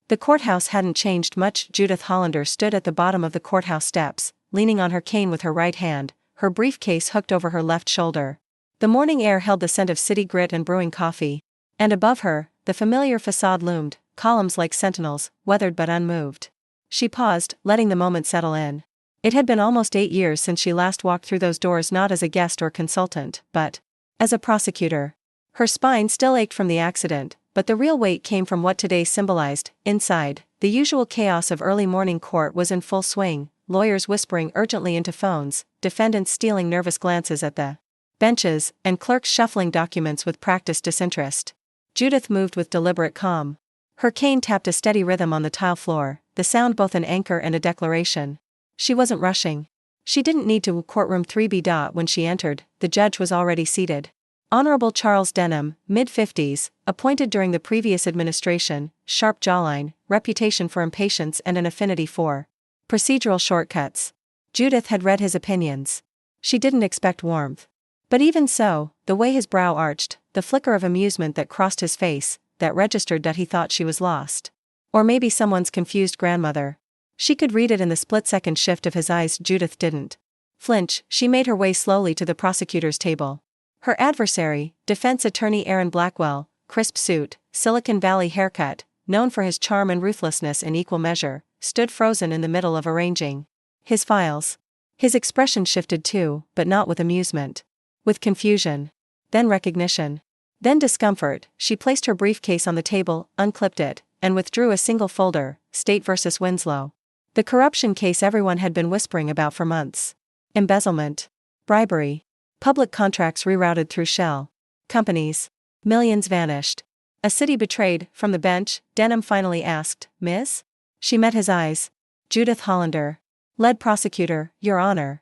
The courthouse hadn't changed much. Judith Hollander stood at the bottom of the courthouse steps, leaning on her cane with her right hand, her briefcase hooked over her left shoulder. The morning air held the scent of city grit and brewing coffee. And above her, the familiar facade loomed, columns like sentinels, weathered but unmoved. She paused, letting the moment settle in. It had been almost 8 years since she last walked through those doors, not as a guest or consultant, but as a prosecutor. Her spine still ached from the accident, but the real weight came from what today symbolized. Inside, the usual chaos of early morning court was in full swing, lawyers whispering urgently into phones, defendants stealing nervous glances at the benches, and clerks shuffling documents with practiced disinterest. Judith moved with deliberate calm. Her cane tapped a steady rhythm on the tile floor, the sound both an anchor and a declaration. She wasn't rushing. She didn't need to. Courtroom 3B. When she entered, the judge was already seated. Honorable Charles Denham, mid-50s, appointed during the previous administration, sharp jawline, reputation for impatience and an affinity for procedural shortcuts. Judith had read his opinions. She didn't expect warmth. But even so, the way his brow arched, the flicker of amusement that crossed his face, that registered that he thought she was lost. Or maybe someone's confused grandmother. She could read it in the split-second shift of his eyes. Judith didn't flinch. She made her way slowly to the prosecutor's table. Her adversary, defense attorney Aaron Blackwell, crisp suit, Silicon Valley haircut, known for his charm and ruthlessness in equal measure, stood frozen in the middle of arranging his files. His expression shifted too, but not with amusement. With confusion. Then recognition. Then discomfort. She placed her briefcase on the table, unclipped it, and withdrew a single folder, State vs. Winslow. The corruption case everyone had been whispering about for months. Embezzlement. Bribery. Public contracts rerouted through shell companies. Millions vanished. A city betrayed. From the bench, Denham finally asked, "Miss?" She met his eyes. "Judith Hollander. Lead prosecutor, Your Honor."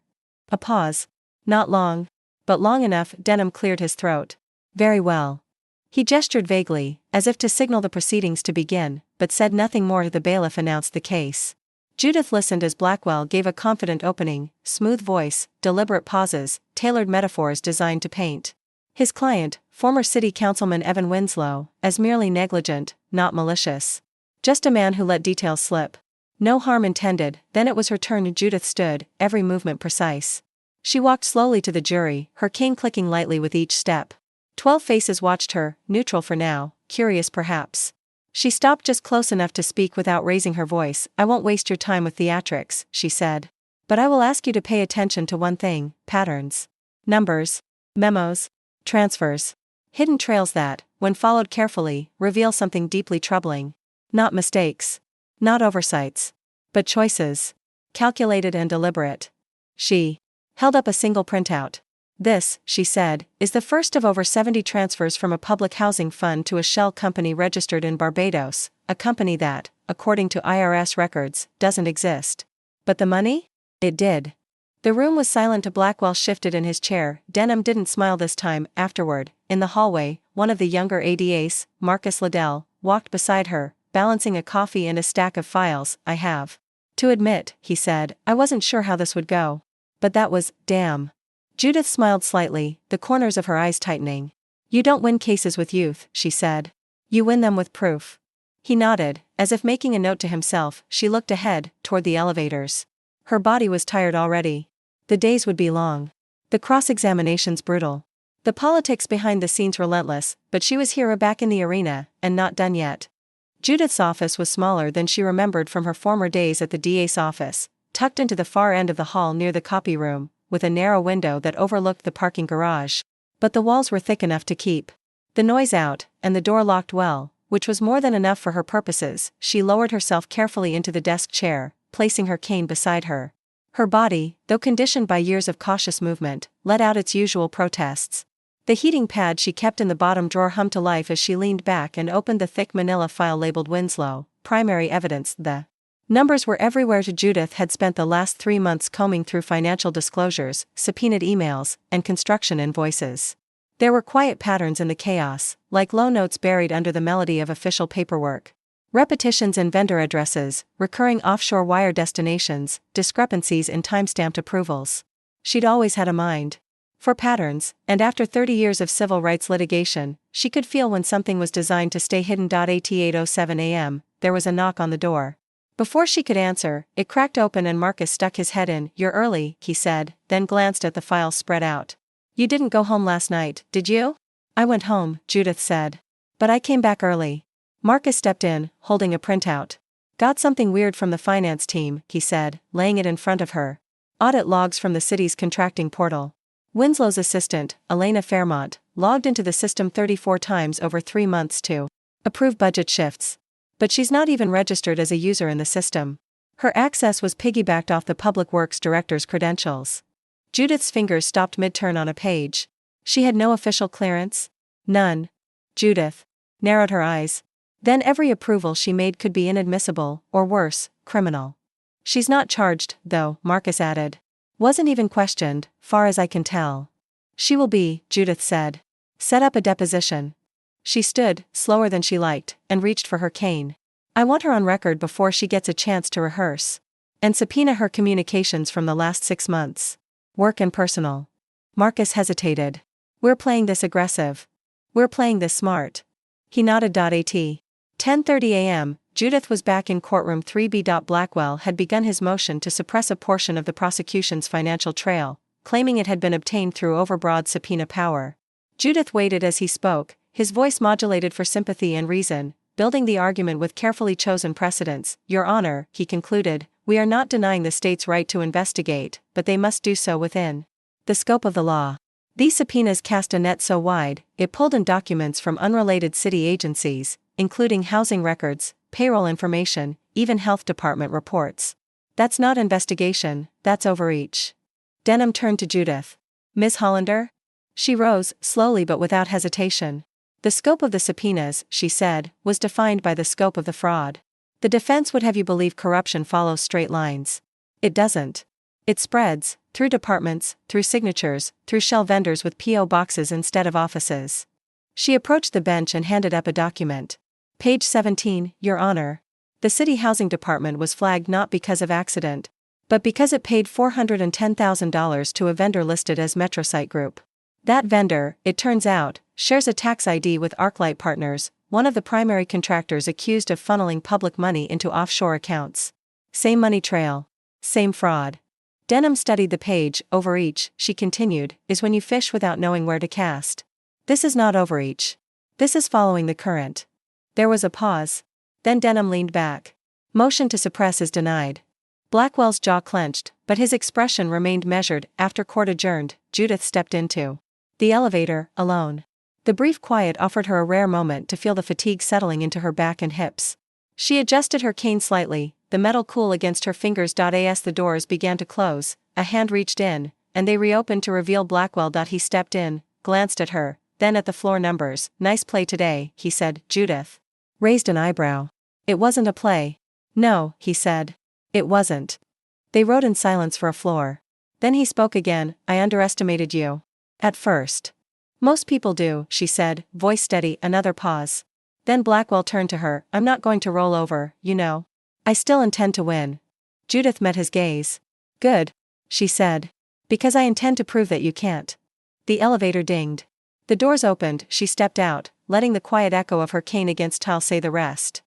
A pause. Not long. But long enough. Denham cleared his throat. "Very well." He gestured vaguely, as if to signal the proceedings to begin, but said nothing more. The bailiff announced the case. Judith listened as Blackwell gave a confident opening, smooth voice, deliberate pauses, tailored metaphors designed to paint his client, former city councilman Evan Winslow, as merely negligent, not malicious. Just a man who let details slip. No harm intended. Then it was her turn. Judith stood, every movement precise. She walked slowly to the jury, her cane clicking lightly with each step. 12 faces watched her, neutral for now, curious perhaps. She stopped just close enough to speak without raising her voice. "I won't waste your time with theatrics," she said. "But I will ask you to pay attention to one thing: patterns. Numbers. Memos. Transfers. Hidden trails that, when followed carefully, reveal something deeply troubling. Not mistakes. Not oversights. But choices. Calculated and deliberate." She held up a single printout. "This," she said, "is the first of over 70 transfers from a public housing fund to a shell company registered in Barbados, a company that, according to IRS records, doesn't exist. But the money? It did." The room was silent. Blackwell shifted in his chair. Denham didn't smile this time. Afterward, in the hallway, one of the younger ADAs, Marcus Liddell, walked beside her, balancing a coffee and a stack of files. "I have to admit," he said, "I wasn't sure how this would go. But that was, damn." Judith smiled slightly, the corners of her eyes tightening. "You don't win cases with youth," she said. "You win them with proof." He nodded, as if making a note to himself. She looked ahead, toward the elevators. Her body was tired already. The days would be long. The cross-examinations brutal. The politics behind the scenes relentless, but she was here, back in the arena, and not done yet. Judith's office was smaller than she remembered from her former days at the DA's office, tucked into the far end of the hall near the copy room, with a narrow window that overlooked the parking garage. But the walls were thick enough to keep the noise out, and the door locked well, which was more than enough for her purposes. She lowered herself carefully into the desk chair, placing her cane beside her. Her body, though conditioned by years of cautious movement, let out its usual protests. The heating pad she kept in the bottom drawer hummed to life as she leaned back and opened the thick manila file labeled Winslow, primary evidence. The numbers were everywhere. Judith had spent the last 3 months combing through financial disclosures, subpoenaed emails, and construction invoices. There were quiet patterns in the chaos, like low notes buried under the melody of official paperwork. Repetitions in vendor addresses, recurring offshore wire destinations, discrepancies in time-stamped approvals. She'd always had a mind for patterns, and after 30 years of civil rights litigation, she could feel when something was designed to stay hidden. At 8:07 a.m., there was a knock on the door. Before she could answer, it cracked open and Marcus stuck his head in. "You're early," he said, then glanced at the files spread out. "You didn't go home last night, did you?" "I went home," Judith said. "But I came back early." Marcus stepped in, holding a printout. "Got something weird from the finance team," he said, laying it in front of her. "Audit logs from the city's contracting portal. Winslow's assistant, Elena Fairmont, logged into the system 34 times over 3 months to approve budget shifts. But she's not even registered as a user in the system. Her access was piggybacked off the Public Works Director's credentials." Judith's fingers stopped mid-turn on a page. She had no official clearance? None. Judith narrowed her eyes. Then every approval she made could be inadmissible, or worse, criminal. "She's not charged, though," Marcus added. "Wasn't even questioned, far as I can tell." "She will be," Judith said. "Set up a deposition." She stood, slower than she liked, and reached for her cane. "I want her on record before she gets a chance to rehearse. And subpoena her communications from the last 6 months. Work and personal." Marcus hesitated. "We're playing this aggressive. We're playing this smart." He nodded. At 10:30 a.m., Judith was back in courtroom 3B. Blackwell had begun his motion to suppress a portion of the prosecution's financial trail, claiming it had been obtained through overbroad subpoena power. Judith waited as he spoke, his voice modulated for sympathy and reason, building the argument with carefully chosen precedents. "Your Honor," he concluded, "we are not denying the state's right to investigate, but they must do so within the scope of the law." These subpoenas cast a net so wide, it pulled in documents from unrelated city agencies, including housing records, payroll information, even health department reports. "That's not investigation, that's overreach." Denham turned to Judith. "Ms. Hollander?" She rose, slowly but without hesitation. "The scope of the subpoenas," she said, "was defined by the scope of the fraud. The defense would have you believe corruption follows straight lines. It doesn't. It spreads, through departments, through signatures, through shell vendors with P.O. boxes instead of offices." She approached the bench and handed up a document. "Page 17, Your Honor. The City Housing Department was flagged not because of accident, but because it paid $410,000 to a vendor listed as Metrosite Group. That vendor, it turns out, shares a tax ID with ArcLight Partners, one of the primary contractors accused of funneling public money into offshore accounts. Same money trail. Same fraud." Denham studied the page. "Overreach," she continued, "is when you fish without knowing where to cast. This is not overreach. This is following the current." There was a pause. Then Denham leaned back. "Motion to suppress is denied." Blackwell's jaw clenched, but his expression remained measured. After court adjourned, Judith stepped into the elevator, alone. The brief quiet offered her a rare moment to feel the fatigue settling into her back and hips. She adjusted her cane slightly, the metal cool against her fingers. As the doors began to close, a hand reached in, and they reopened to reveal Blackwell. He stepped in, glanced at her, then at the floor numbers. "Nice play today," he said. Judith raised an eyebrow. "It wasn't a play." "No," he said. "It wasn't." They rode in silence for a floor. Then he spoke again. "I underestimated you. At first." "Most people do," she said, voice steady. Another pause. Then Blackwell turned to her. "I'm not going to roll over, you know. I still intend to win." Judith met his gaze. "Good," she said. "Because I intend to prove that you can't." The elevator dinged. The doors opened. She stepped out, letting the quiet echo of her cane against tile say the rest.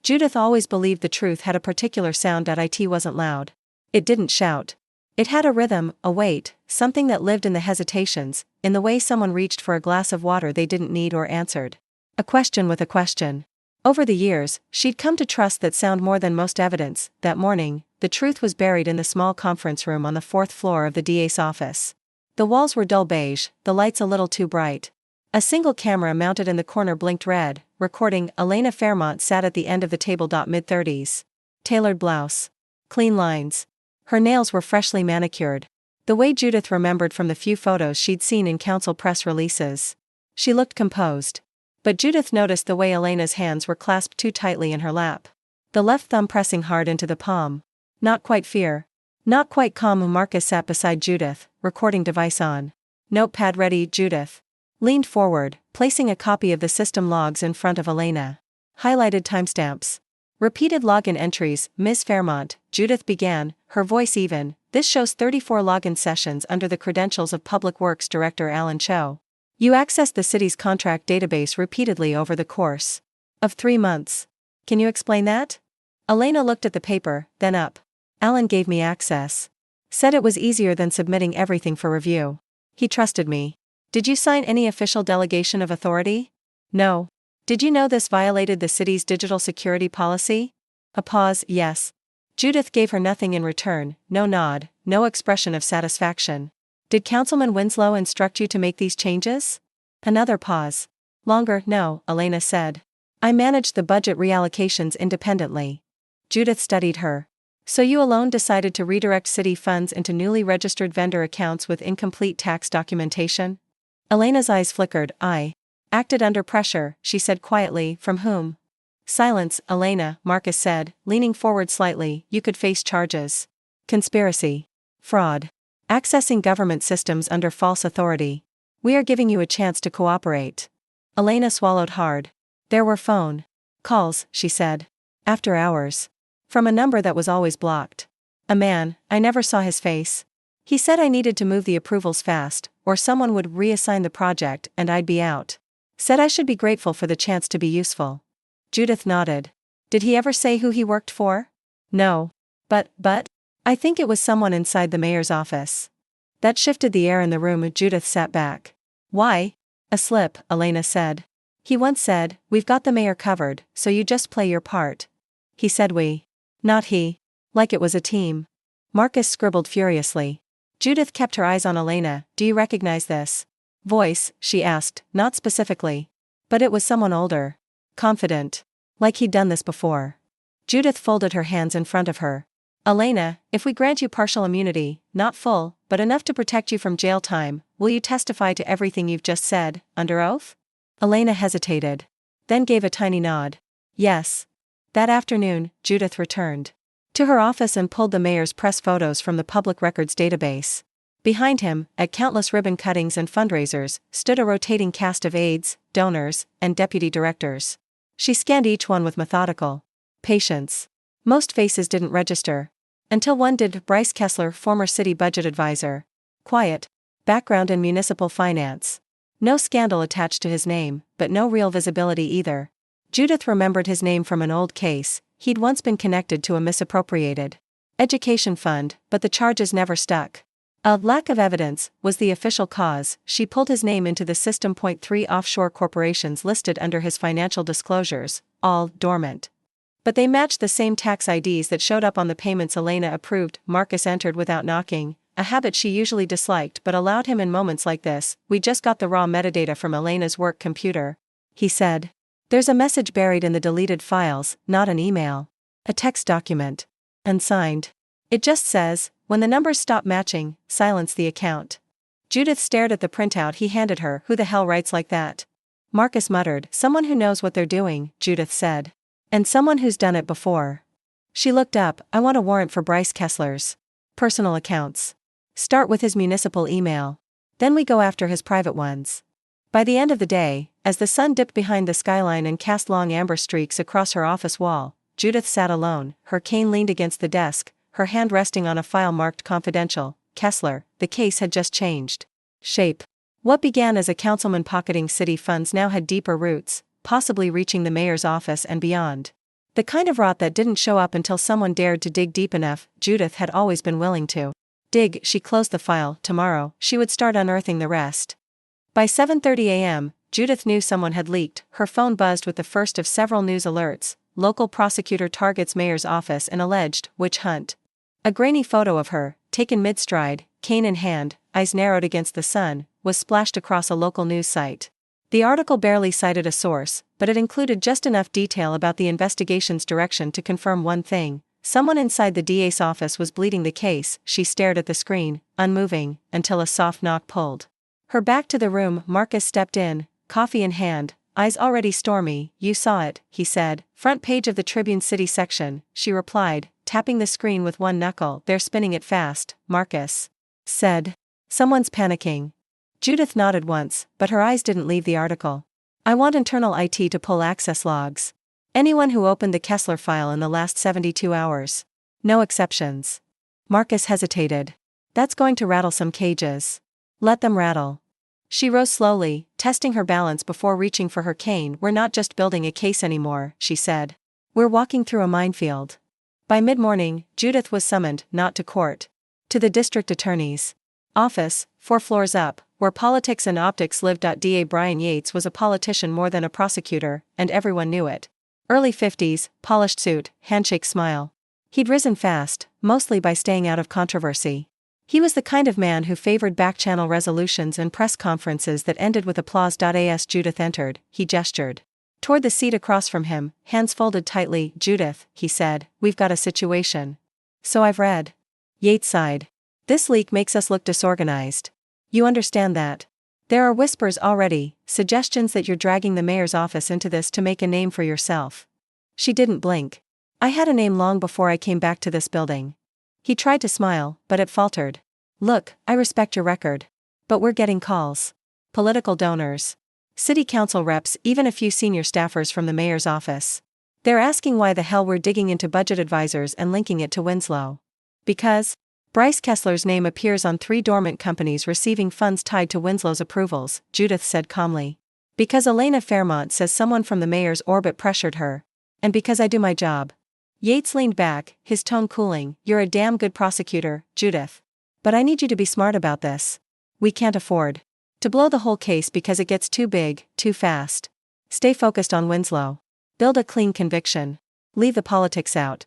Judith always believed the truth had a particular sound. It wasn't loud. It didn't shout. It had a rhythm, a weight, something that lived in the hesitations, in the way someone reached for a glass of water they didn't need or answered a question with a question. Over the years, she'd come to trust that sound more than most evidence. That morning, the truth was buried in the small conference room on the 4th floor of the DA's office. The walls were dull beige, the lights a little too bright. A single camera mounted in the corner blinked red, recording. Elena Fairmont sat at the end of the table. Mid-30s. Tailored blouse. Clean lines. Her nails were freshly manicured. The way Judith remembered from the few photos she'd seen in council press releases. She looked composed. But Judith noticed the way Elena's hands were clasped too tightly in her lap. The left thumb pressing hard into the palm. Not quite fear. Not quite calm. Marcus sat beside Judith, recording device on. Notepad ready. Judith leaned forward, placing a copy of the system logs in front of Elena. Highlighted timestamps. Repeated login entries. "Ms. Fairmont," Judith began, her voice even. "This shows 34 login sessions under the credentials of Public Works Director Alan Cho. You accessed the city's contract database repeatedly over the course of 3 months. Can you explain that? Elena looked at the paper, then up. Alan gave me access. Said it was easier than submitting everything for review. He trusted me. Did you sign any official delegation of authority? No. Did you know this violated the city's digital security policy? A pause, yes. Judith gave her nothing in return, no nod, no expression of satisfaction. Did Councilman Winslow instruct you to make these changes? Another pause. Longer, no, Elena said. I managed the budget reallocations independently. Judith studied her. So you alone decided to redirect city funds into newly registered vendor accounts with incomplete tax documentation? Elena's eyes flickered. I acted under pressure, she said quietly. From whom? Silence, Elena, Marcus said, leaning forward slightly. You could face charges. Conspiracy. Fraud. Accessing government systems under false authority. We are giving you a chance to cooperate. Elena swallowed hard. There were phone calls, she said. After hours. From a number that was always blocked. A man, I never saw his face. He said I needed to move the approvals fast, or someone would reassign the project and I'd be out. Said I should be grateful for the chance to be useful. Judith nodded. Did he ever say who he worked for? No. But, I think it was someone inside the mayor's office. That shifted the air in the room. Judith sat back. Why? A slip, Elena said. He once said, we've got the mayor covered, so you just play your part. He said we. Not he. Like it was a team. Marcus scribbled furiously. Judith kept her eyes on Elena. Do you recognize this voice? She asked, not specifically. But it was someone older. Confident. Like he'd done this before. Judith folded her hands in front of her. Elena, if we grant you partial immunity, not full, but enough to protect you from jail time, will you testify to everything you've just said, under oath? Elena hesitated. Then gave a tiny nod. Yes. That afternoon, Judith returned to her office and pulled the mayor's press photos from the public records database. Behind him, at countless ribbon cuttings and fundraisers, stood a rotating cast of aides, donors, and deputy directors. She scanned each one with methodical patience. Most faces didn't register. Until one did. Bryce Kessler, former city budget advisor. Quiet. Background in municipal finance. No scandal attached to his name, but no real visibility either. Judith remembered his name from an old case. He'd once been connected to a misappropriated education fund, but the charges never stuck. A lack of evidence was the official cause. She pulled his name into the system. 3 offshore corporations listed under his financial disclosures, all dormant. But they matched the same tax IDs that showed up on the payments Elena approved. Marcus entered without knocking, a habit she usually disliked but allowed him in moments like this. We just got the raw metadata from Elena's work computer, he said. There's a message buried in the deleted files, not an email. A text document. Unsigned. It just says, when the numbers stop matching, silence the account. Judith stared at the printout he handed her. Who the hell writes like that? Marcus muttered. Someone who knows what they're doing, Judith said. And someone who's done it before. She looked up. I want a warrant for Bryce Kessler's personal accounts. Start with his municipal email. Then we go after his private ones. By the end of the day, as the sun dipped behind the skyline and cast long amber streaks across her office wall, Judith sat alone, her cane leaned against the desk, her hand resting on a file marked confidential. Kessler, the case had just changed shape. What began as a councilman pocketing city funds now had deeper roots, possibly reaching the mayor's office and beyond. The kind of rot that didn't show up until someone dared to dig deep enough. Judith had always been willing to dig. She closed the file. Tomorrow, she would start unearthing the rest. By 7:30 a.m., Judith knew someone had leaked. Her phone buzzed with the first of several news alerts. Local prosecutor targets mayor's office in alleged witch hunt. A grainy photo of her, taken mid-stride, cane in hand, eyes narrowed against the sun, was splashed across a local news site. The article barely cited a source, but it included just enough detail about the investigation's direction to confirm one thing. Someone inside the DA's office was bleeding the case. She stared at the screen, unmoving, until a soft knock pulled her back to the room. Marcus stepped in, coffee in hand, eyes already stormy. You saw it, he said. Front page of the Tribune City section, she replied, tapping the screen with one knuckle. They're spinning it fast, Marcus said. Someone's panicking. Judith nodded once, but her eyes didn't leave the article. I want internal IT to pull access logs. Anyone who opened the Kessler file in the last 72 hours. No exceptions. Marcus hesitated. That's going to rattle some cages. Let them rattle. She rose slowly, testing her balance before reaching for her cane. We're not just building a case anymore, she said. We're walking through a minefield. By mid-morning, Judith was summoned, not to court. To the district attorney's office, 4 floors up, where politics and optics lived. DA Brian Yates was a politician more than a prosecutor, and everyone knew it. Early 50s, polished suit, handshake smile. He'd risen fast, mostly by staying out of controversy. He was the kind of man who favored back-channel resolutions and press conferences that ended with applause. As Judith entered, he gestured toward the seat across from him, hands folded tightly. Judith, he said, we've got a situation. So I've read. Yates sighed. This leak makes us look disorganized. You understand that? There are whispers already, suggestions that you're dragging the mayor's office into this to make a name for yourself. She didn't blink. I had a name long before I came back to this building. He tried to smile, but it faltered. Look, I respect your record. But we're getting calls. Political donors. City council reps, even a few senior staffers from the mayor's office. They're asking why the hell we're digging into budget advisors and linking it to Winslow. Because Bryce Kessler's name appears on 3 dormant companies receiving funds tied to Winslow's approvals, Judith said calmly. Because Elena Fairmont says someone from the mayor's orbit pressured her. And because I do my job. Yates leaned back, his tone cooling. You're a damn good prosecutor, Judith. But I need you to be smart about this. We can't afford to blow the whole case because it gets too big, too fast. Stay focused on Winslow. Build a clean conviction. Leave the politics out.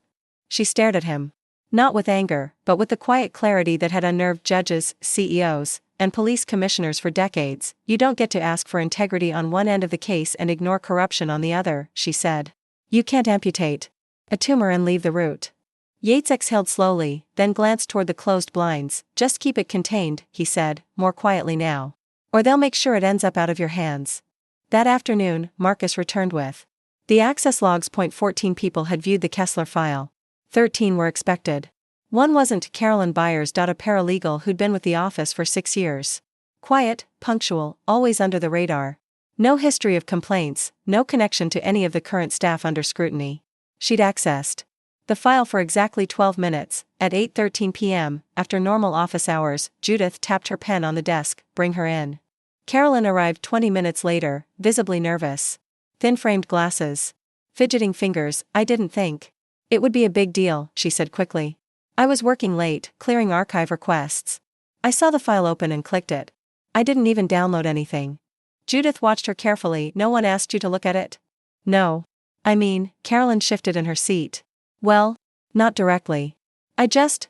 She stared at him. Not with anger, but with the quiet clarity that had unnerved judges, CEOs, and police commissioners for decades. You don't get to ask for integrity on one end of the case and ignore corruption on the other, she said. You can't amputate a tumor and leave the root. Yates exhaled slowly, then glanced toward the closed blinds. Just keep it contained, he said, more quietly now. Or they'll make sure it ends up out of your hands. That afternoon, Marcus returned with the access logs. 14 people had viewed the Kessler file. 13 were expected. One wasn't. Carolyn Byers. A paralegal who'd been with the office for 6 years. Quiet, punctual, always under the radar. No history of complaints, no connection to any of the current staff under scrutiny. She'd accessed the file for exactly 12 minutes, at 8:13 p.m., after normal office hours. Judith tapped her pen on the desk. Bring her in. Carolyn arrived 20 minutes later, visibly nervous. Thin-framed glasses. Fidgeting fingers. I didn't think it would be a big deal, she said quickly. I was working late, clearing archive requests. I saw the file open and clicked it. I didn't even download anything. Judith watched her carefully. No one asked you to look at it? No. I mean, Carolyn shifted in her seat. Well, not directly.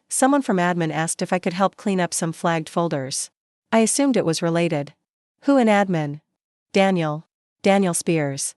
Someone from admin asked if I could help clean up some flagged folders. I assumed it was related. Who in admin? Daniel Spears.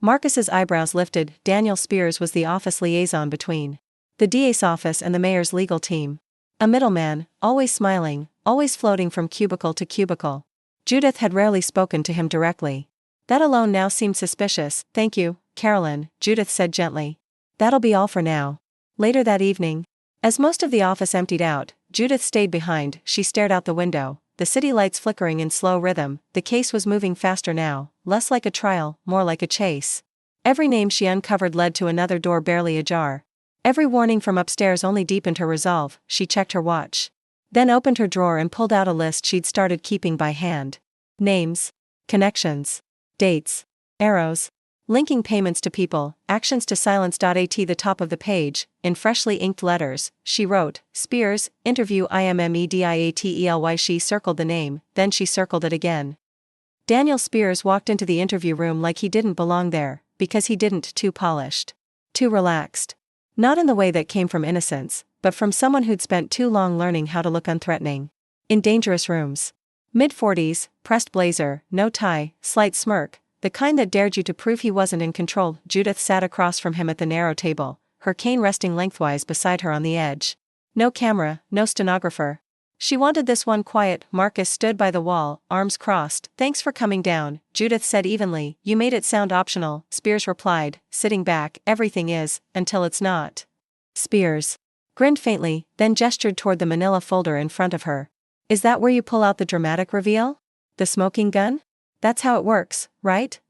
Marcus's eyebrows lifted. Daniel Spears was the office liaison between the DA's office and the mayor's legal team. A middleman, always smiling, always floating from cubicle to cubicle. Judith had rarely spoken to him directly. That alone now seemed suspicious. Thank you, Carolyn, Judith said gently. That'll be all for now. Later that evening, as most of the office emptied out, Judith stayed behind. She stared out the window, the city lights flickering in slow rhythm. The case was moving faster now, less like a trial, more like a chase. Every name she uncovered led to another door barely ajar. Every warning from upstairs only deepened her resolve. She checked her watch. Then opened her drawer and pulled out a list she'd started keeping by hand. Names, connections, dates, arrows, linking payments to people, actions to silence. At the top of the page, in freshly inked letters, she wrote, Spears, interview IMMEDIATELY. She circled the name, then she circled it again. Daniel Spears walked into the interview room like he didn't belong there, because he didn't. Too polished. Too relaxed. Not in the way that came from innocence, but from someone who'd spent too long learning how to look unthreatening. In dangerous rooms. Mid-40s, pressed blazer, no tie, slight smirk, the kind that dared you to prove he wasn't in control. Judith sat across from him at the narrow table, her cane resting lengthwise beside her on the edge. No camera, no stenographer. She wanted this one quiet. Marcus stood by the wall, arms crossed. Thanks for coming down, Judith said evenly. You made it sound optional, Spears replied, sitting back. Everything is, until it's not. Spears grinned faintly, then gestured toward the manila folder in front of her. Is that where you pull out the dramatic reveal? The smoking gun? That's how it works, right?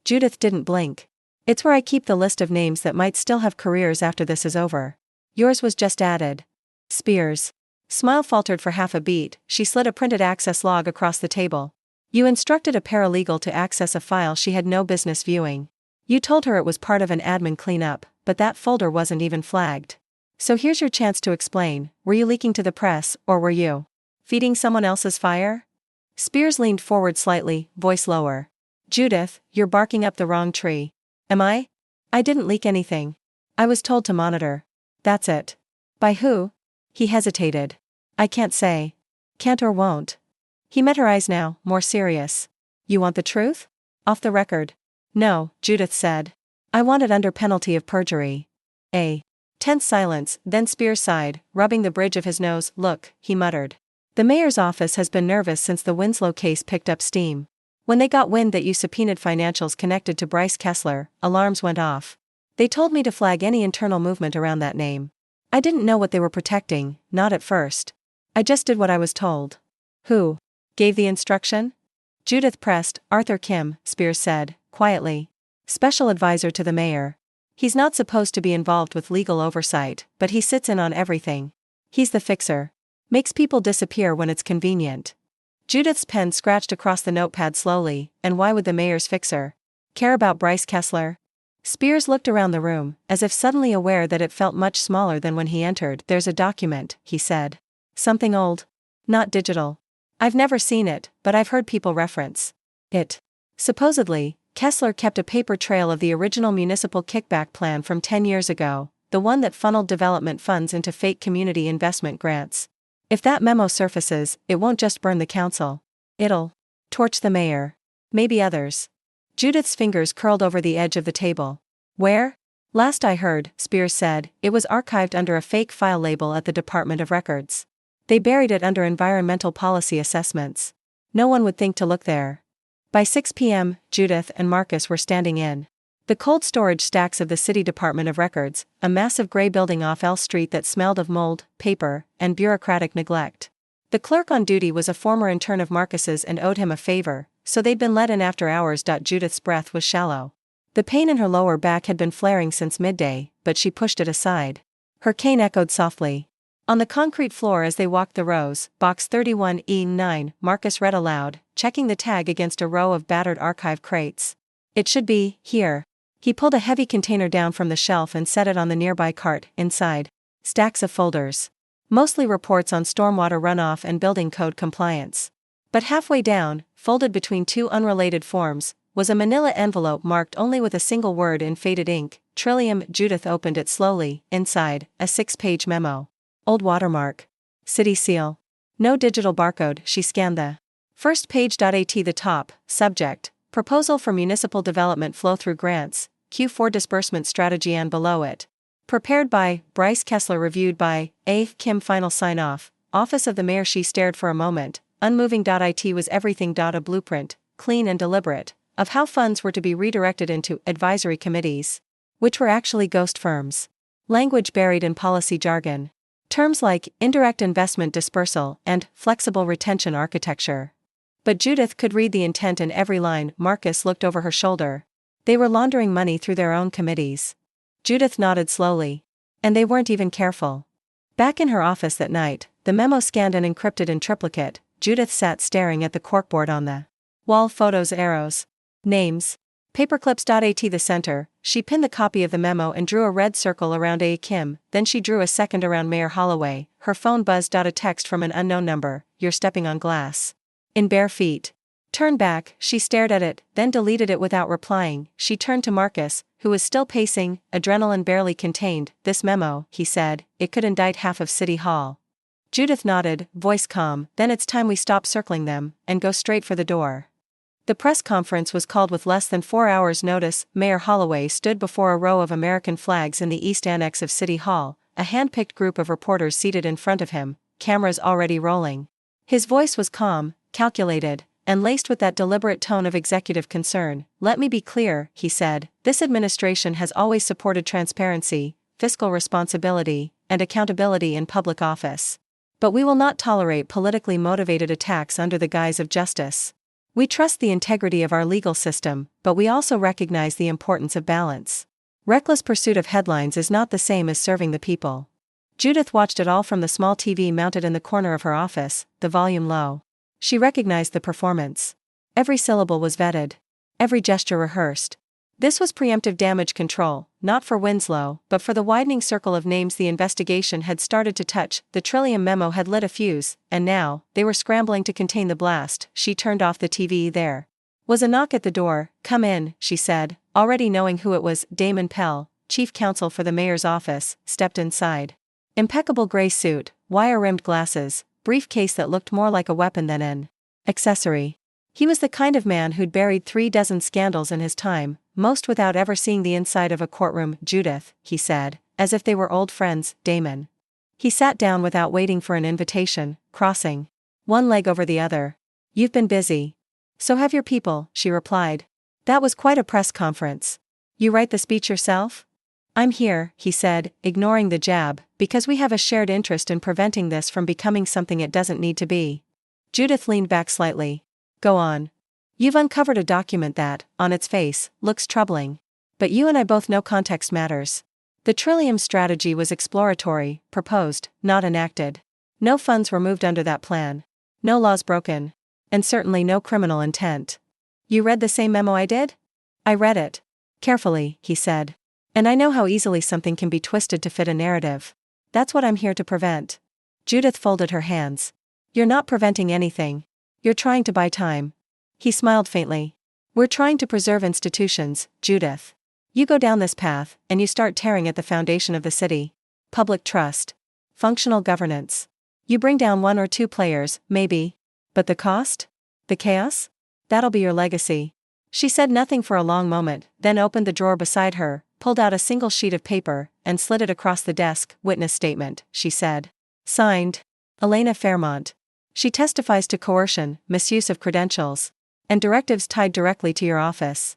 Judith didn't blink. It's where I keep the list of names that might still have careers after this is over. Yours was just added. Spears' smile faltered for half a beat. She slid a printed access log across the table. You instructed a paralegal to access a file she had no business viewing. You told her it was part of an admin cleanup, but that folder wasn't even flagged. So here's your chance to explain, were you leaking to the press, or were you feeding someone else's fire? Spears leaned forward slightly, voice lower. Judith, you're barking up the wrong tree. Am I? I didn't leak anything. I was told to monitor. That's it. By who? He hesitated. I can't say. Can't or won't. He met her eyes now, more serious. You want the truth? Off the record. No, Judith said. I want it under penalty of perjury. A tense silence, then Spears sighed, rubbing the bridge of his nose. Look, he muttered. The mayor's office has been nervous since the Winslow case picked up steam. When they got wind that you subpoenaed financials connected to Bryce Kessler, alarms went off. They told me to flag any internal movement around that name. I didn't know what they were protecting, not at first. I just did what I was told. Who gave the instruction? Judith pressed. Arthur Kim, Spears said, quietly. Special advisor to the mayor. He's not supposed to be involved with legal oversight, but he sits in on everything. He's the fixer. Makes people disappear when it's convenient. Judith's pen scratched across the notepad slowly. And why would the mayor's fixer care about Bryce Kessler? Spears looked around the room, as if suddenly aware that it felt much smaller than when he entered. There's a document, he said. Something old. Not digital. I've never seen it, but I've heard people reference it. Supposedly, Kessler kept a paper trail of the original municipal kickback plan from 10 years ago, the one that funneled development funds into fake community investment grants. If that memo surfaces, it won't just burn the council. It'll torch the mayor. Maybe others. Judith's fingers curled over the edge of the table. Where? Last I heard, Spears said, it was archived under a fake file label at the Department of Records. They buried it under environmental policy assessments. No one would think to look there. By 6 p.m., Judith and Marcus were standing in the cold storage stacks of the City Department of Records, a massive gray building off L Street that smelled of mold, paper, and bureaucratic neglect. The clerk on duty was a former intern of Marcus's and owed him a favor, so they'd been let in after hours. Judith's breath was shallow. The pain in her lower back had been flaring since midday, but she pushed it aside. Her cane echoed softly. On the concrete floor as they walked the rows, Box 31E9, Marcus read aloud, checking the tag against a row of battered archive crates. It should be here. He pulled a heavy container down from the shelf and set it on the nearby cart. Inside, stacks of folders. Mostly reports on stormwater runoff and building code compliance. But halfway down, folded between two unrelated forms, was a manila envelope marked only with a single word in faded ink, Trillium. Judith opened it slowly. Inside, a 6-page memo. Old watermark. City seal. No digital barcode. She scanned the first page. At the top, subject, Proposal for Municipal Development Flow-Through Grants, Q4 Disbursement Strategy, and below it. Prepared by Bryce Kessler, reviewed by A. Kim. Final sign-off, Office of the Mayor. She stared for a moment, unmoving. It was everything. A blueprint, clean and deliberate, of how funds were to be redirected into advisory committees, which were actually ghost firms. Language buried in policy jargon. Terms like indirect investment dispersal and flexible retention architecture. But Judith could read the intent in every line. Marcus looked over her shoulder. They were laundering money through their own committees. Judith nodded slowly. And they weren't even careful. Back in her office that night, the memo scanned and encrypted in triplicate, Judith sat staring at the corkboard on the wall. Photos, arrows, names, paperclips. At the center, she pinned the copy of the memo and drew a red circle around A. Kim, then she drew a second around Mayor Holloway. Her phone buzzed. A text from an unknown number. You're stepping on glass. In bare feet. Turn back. She stared at it, then deleted it without replying. She turned to Marcus, who was still pacing, adrenaline barely contained. This memo, he said, it could indict half of City Hall. Judith nodded, voice calm. Then it's time we stop circling them, and go straight for the door. The press conference was called with less than 4 hours' notice. Mayor Holloway stood before a row of American flags in the east annex of City Hall, a hand-picked group of reporters seated in front of him, cameras already rolling. His voice was calm, calculated, and laced with that deliberate tone of executive concern. Let me be clear, he said, this administration has always supported transparency, fiscal responsibility, and accountability in public office. But we will not tolerate politically motivated attacks under the guise of justice. We trust the integrity of our legal system, but we also recognize the importance of balance. Reckless pursuit of headlines is not the same as serving the people. Judith watched it all from the small TV mounted in the corner of her office, the volume low. She recognized the performance. Every syllable was vetted. Every gesture rehearsed. This was preemptive damage control, not for Winslow, but for the widening circle of names the investigation had started to touch. The Trillium memo had lit a fuse, and now, they were scrambling to contain the blast. She turned off the TV. There was a knock at the door. "Come in," she said, already knowing who it was. Damon Pell, chief counsel for the mayor's office, stepped inside. Impeccable gray suit, wire-rimmed glasses, briefcase that looked more like a weapon than an accessory. He was the kind of man who'd buried 36 scandals in his time, most without ever seeing the inside of a courtroom. "Judith," he said, as if they were old friends. "Damon." He sat down without waiting for an invitation, crossing one leg over the other. "You've been busy." "So have your people," she replied. "That was quite a press conference." "You write the speech yourself?" "I'm here," he said, ignoring the jab, "because we have a shared interest in preventing this from becoming something it doesn't need to be." Judith leaned back slightly. "Go on." "You've uncovered a document that, on its face, looks troubling. But you and I both know context matters. The Trillium strategy was exploratory, proposed, not enacted. No funds were moved under that plan. No laws broken. And certainly no criminal intent." "You read the same memo I did?" "I read it carefully," he said. "And I know how easily something can be twisted to fit a narrative. That's what I'm here to prevent." Judith folded her hands. "You're not preventing anything. You're trying to buy time." He smiled faintly. "We're trying to preserve institutions, Judith. You go down this path, and you start tearing at the foundation of the city. Public trust. Functional governance. You bring down one or two players, maybe. But the cost? The chaos? That'll be your legacy." She said nothing for a long moment, then opened the drawer beside her, pulled out a single sheet of paper, and slid it across the desk. "Witness statement," she said. "Signed, Elena Fairmont. She testifies to coercion, misuse of credentials, and directives tied directly to your office."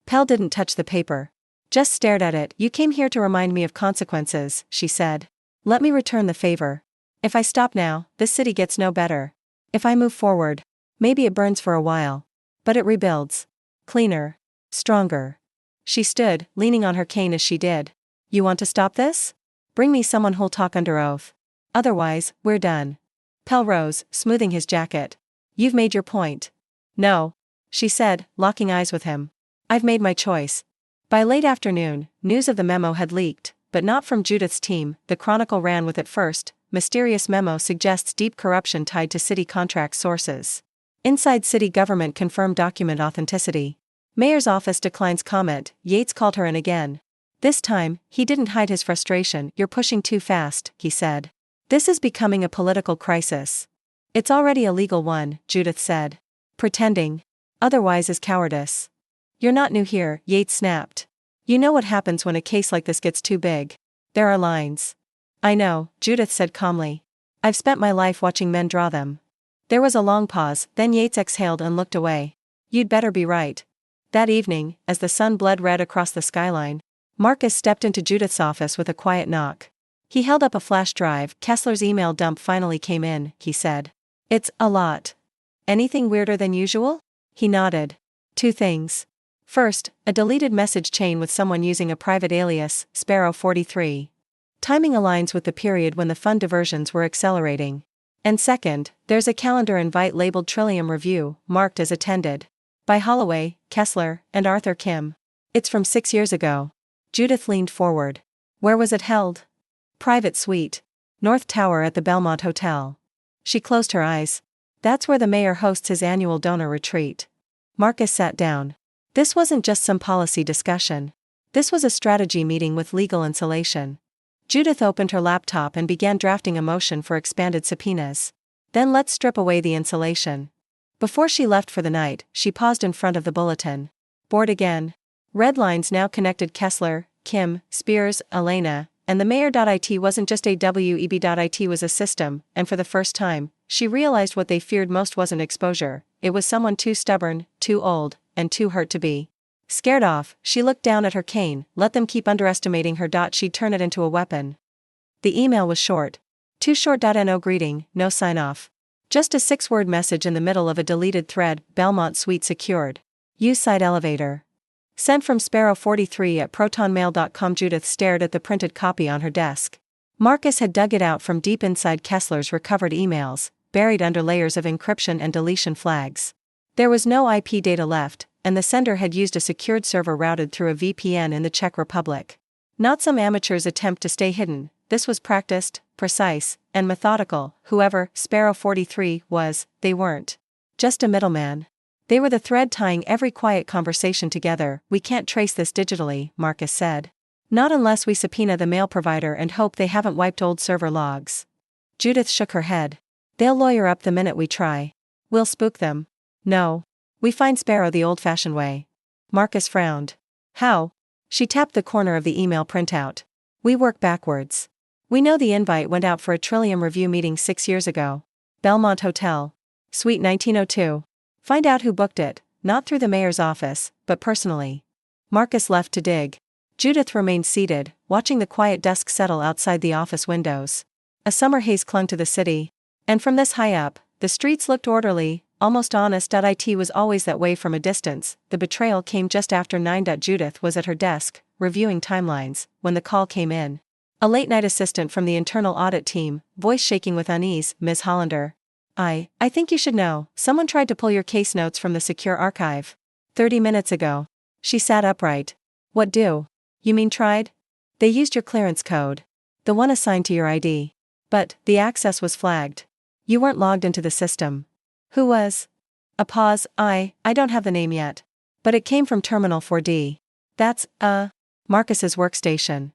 Pell didn't touch the paper. Just stared at it. "You came here to remind me of consequences," she said. "Let me return the favor. If I stop now, this city gets no better. If I move forward, maybe it burns for a while. But it rebuilds. Cleaner. Stronger." She stood, leaning on her cane as she did. "You want to stop this? Bring me someone who'll talk under oath. Otherwise, we're done." Pell rose, smoothing his jacket. "You've made your point." "No," she said, locking eyes with him. "I've made my choice." By late afternoon, news of the memo had leaked, but not from Judith's team. The Chronicle ran with it first. "Mysterious memo suggests deep corruption tied to city contract sources. Inside city government confirmed document authenticity. Mayor's office declines comment." Yates called her in again. This time, he didn't hide his frustration. "You're pushing too fast," he said. "This is becoming a political crisis." "It's already a legal one," Judith said. "Pretending otherwise is cowardice." "You're not new here," Yates snapped. "You know what happens when a case like this gets too big. There are lines." "I know," Judith said calmly. "I've spent my life watching men draw them." There was a long pause, then Yates exhaled and looked away. "You'd better be right." That evening, as the sun bled red across the skyline, Marcus stepped into Judith's office with a quiet knock. He held up a flash drive. "Kessler's email dump finally came in," he said. "It's a lot." "Anything weirder than usual?" He nodded. "Two things. First, a deleted message chain with someone using a private alias, Sparrow 43. Timing aligns with the period when the fund diversions were accelerating. And second, there's a calendar invite labeled Trillium Review, marked as attended by Holloway, Kessler, and Arthur Kim. It's from 6 years ago." Judith leaned forward. "Where was it held?" "Private suite. North Tower at the Belmont Hotel." She closed her eyes. "That's where the mayor hosts his annual donor retreat." Marcus sat down. This wasn't just some policy discussion. This was a strategy meeting with legal insulation. Judith opened her laptop and began drafting a motion for expanded subpoenas. "Then let's strip away the insulation." Before she left for the night, she paused in front of the bulletin. "Bored again?" Red lines now connected Kessler, Kim, Spears, Elena, and the mayor.it wasn't just a web.it was a system, and for the first time, she realized what they feared most wasn't exposure. It was someone too stubborn, too old, and too hurt to be scared off. She looked down at her cane. Let them keep underestimating her. She'd turn it into a weapon. The email was short. Too short. No greeting, no sign-off. Just a 6-word message in the middle of a deleted thread. Belmont Suite secured. Use side elevator. Sent from Sparrow 43 at protonmail.com. Judith stared at the printed copy on her desk. Marcus had dug it out from deep inside Kessler's recovered emails, buried under layers of encryption and deletion flags. There was no IP data left, and the sender had used a secured server routed through a VPN in the Czech Republic. Not some amateur's attempt to stay hidden, this was practiced, precise, and methodical. Whoever Sparrow 43 was, they weren't just a middleman. They were the thread tying every quiet conversation together. We can't trace this digitally, Marcus said. Not unless we subpoena the mail provider and hope they haven't wiped old server logs. Judith shook her head. They'll lawyer up the minute we try. We'll spook them. No. We find Sparrow the old-fashioned way. Marcus frowned. How? She tapped the corner of the email printout. We work backwards. We know the invite went out for a Trillium review meeting 6 years ago. Belmont Hotel. Suite 1902. Find out who booked it, not through the mayor's office, but personally. Marcus left to dig. Judith remained seated, watching the quiet dusk settle outside the office windows. A summer haze clung to the city. And from this high up, the streets looked orderly, almost honest. It was always that way from a distance. The betrayal came just after 9. Judith was at her desk, reviewing timelines, when the call came in. A late-night assistant from the internal audit team, voice shaking with unease. Ms. Hollander. I think you should know, someone tried to pull your case notes from the secure archive. 30 minutes ago. She sat upright. What do? You mean tried? They used your clearance code. The one assigned to your ID. But, the access was flagged. You weren't logged into the system. Who was? A pause. I don't have the name yet. But it came from Terminal 4D. That's, Marcus's workstation.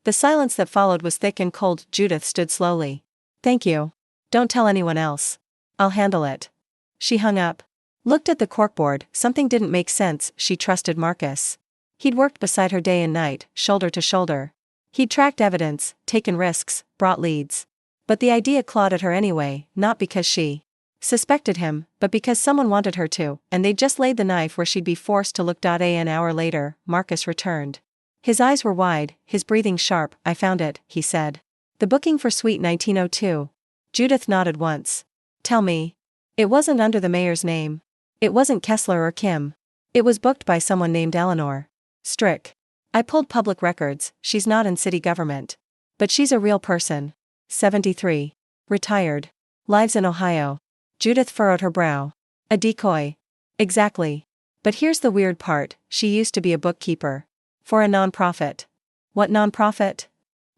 The silence that followed was thick and cold. Judith stood slowly. Thank you. Don't tell anyone else. I'll handle it. She hung up. Looked at the corkboard. Something didn't make sense. She trusted Marcus. He'd worked beside her day and night, shoulder to shoulder. He'd tracked evidence, taken risks, brought leads. But the idea clawed at her anyway, not because she suspected him, but because someone wanted her to, and they'd just laid the knife where she'd be forced to look. An hour later, Marcus returned. His eyes were wide, his breathing sharp. I found it, he said. The booking for Suite 1902. Judith nodded once. Tell me. It wasn't under the mayor's name. It wasn't Kessler or Kim. It was booked by someone named Eleanor Strick. I pulled public records. She's not in city government. But she's a real person. 73. Retired. Lives in Ohio. Judith furrowed her brow. A decoy. Exactly. But here's the weird part, she used to be a bookkeeper. For a nonprofit. What nonprofit?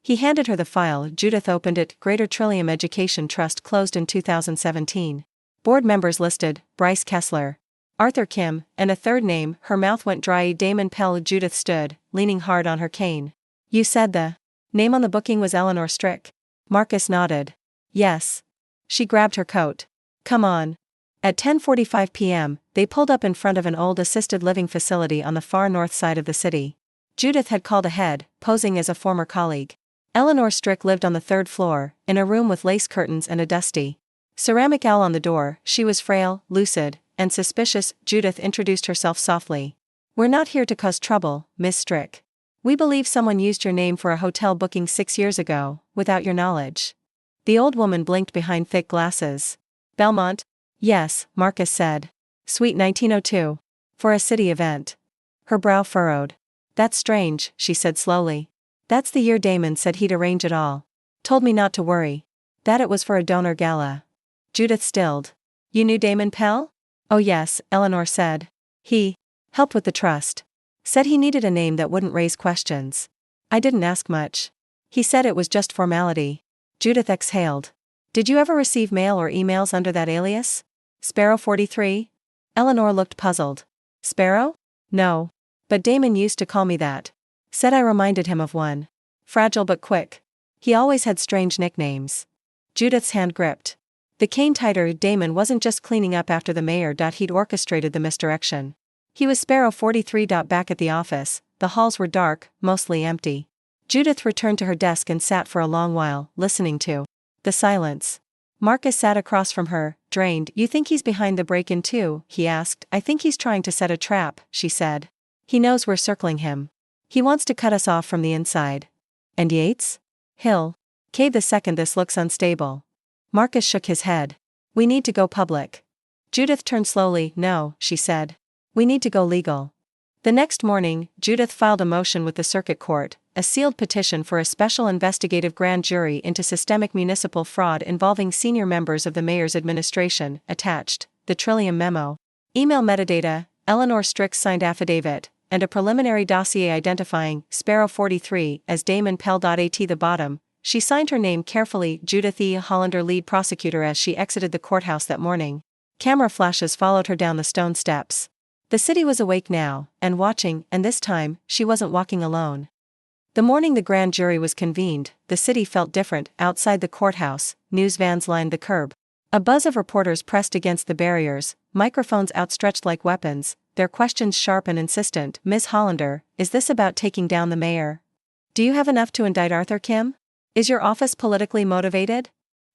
He handed her the file. Judith opened it. Greater Trillium Education Trust closed in 2017. Board members listed, Bryce Kessler, Arthur Kim, and a third name. Her mouth went dry. Damon Pell. Judith stood, leaning hard on her cane. You said the name on the booking was Eleanor Strick? Marcus nodded. Yes. She grabbed her coat. Come on. At 10:45 p.m., they pulled up in front of an old assisted living facility on the far north side of the city. Judith had called ahead, posing as a former colleague. Eleanor Strick lived on the 3rd floor, in a room with lace curtains and a dusty ceramic owl on the door. She was frail, lucid, and suspicious. Judith introduced herself softly. We're not here to cause trouble, Miss Strick. We believe someone used your name for a hotel booking 6 years ago, without your knowledge. The old woman blinked behind thick glasses. Belmont? Yes, Marcus said. Suite 1902. For a city event. Her brow furrowed. That's strange, she said slowly. That's the year Damon said he'd arrange it all. Told me not to worry. That it was for a donor gala. Judith stilled. You knew Damon Pell? Oh yes, Eleanor said. He helped with the trust. Said he needed a name that wouldn't raise questions. I didn't ask much. He said it was just formality. Judith exhaled. Did you ever receive mail or emails under that alias? Sparrow 43? Eleanor looked puzzled. Sparrow? No. But Damon used to call me that. Said I reminded him of one. Fragile but quick. He always had strange nicknames. Judith's hand gripped. The cane tighter. Damon wasn't just cleaning up after the mayor. He'd orchestrated the misdirection. He was Sparrow 43. Back at the office, the halls were dark, mostly empty. Judith returned to her desk and sat for a long while, listening to the silence. Marcus sat across from her, drained. You think he's behind the break-in too? He asked. I think he's trying to set a trap, she said. He knows we're circling him. He wants to cut us off from the inside. And Yates? He'll cave the second this looks unstable. Marcus shook his head. We need to go public. Judith turned slowly. No, she said. We need to go legal. The next morning, Judith filed a motion with the circuit court, a sealed petition for a special investigative grand jury into systemic municipal fraud involving senior members of the mayor's administration. Attached, the Trillium memo. Email metadata, Eleanor Strick's signed affidavit, and a preliminary dossier identifying Sparrow 43 as Damon Pell. At the bottom, she signed her name carefully, Judith E. Hollander, lead prosecutor, as she exited the courthouse that morning. Camera flashes followed her down the stone steps. The city was awake now, and watching, and this time, she wasn't walking alone. The morning the grand jury was convened, the city felt different. Outside the courthouse, news vans lined the curb. A buzz of reporters pressed against the barriers, microphones outstretched like weapons, their questions sharp and insistent. Ms. Hollander, is this about taking down the mayor? Do you have enough to indict Arthur Kim? Is your office politically motivated?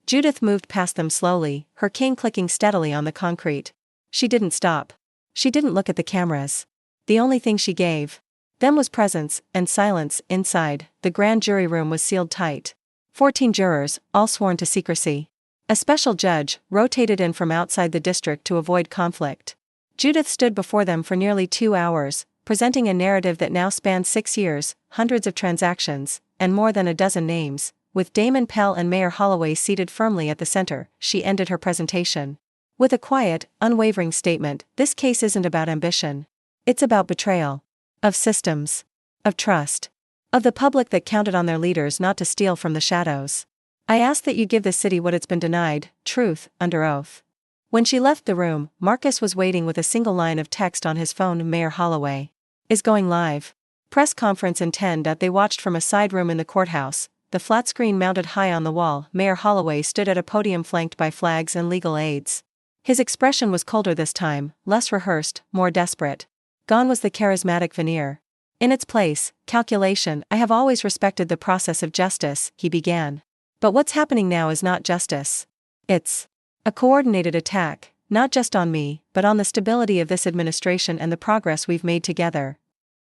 Judith moved past them slowly, her cane clicking steadily on the concrete. She didn't stop. She didn't look at the cameras. The only thing she gave them was presence and silence. Inside, the grand jury room was sealed tight. 14 jurors, all sworn to secrecy. A special judge rotated in from outside the district to avoid conflict. Judith stood before them for nearly 2 hours, presenting a narrative that now spanned 6 years, hundreds of transactions, and more than a dozen names. With Damon Pell and Mayor Holloway seated firmly at the center, she ended her presentation with a quiet, unwavering statement: this case isn't about ambition. It's about betrayal. Of systems. Of trust. Of the public that counted on their leaders not to steal from the shadows. I ask that you give the city what it's been denied, truth, under oath. When she left the room, Marcus was waiting with a single line of text on his phone. Mayor Holloway is going live. Press conference in 10. They watched from a side room in the courthouse, the flat screen mounted high on the wall. Mayor Holloway stood at a podium flanked by flags and legal aides. His expression was colder this time, less rehearsed, more desperate. Gone was the charismatic veneer. In its place, calculation. I have always respected the process of justice, he began. But what's happening now is not justice. It's a coordinated attack, not just on me, but on the stability of this administration and the progress we've made together.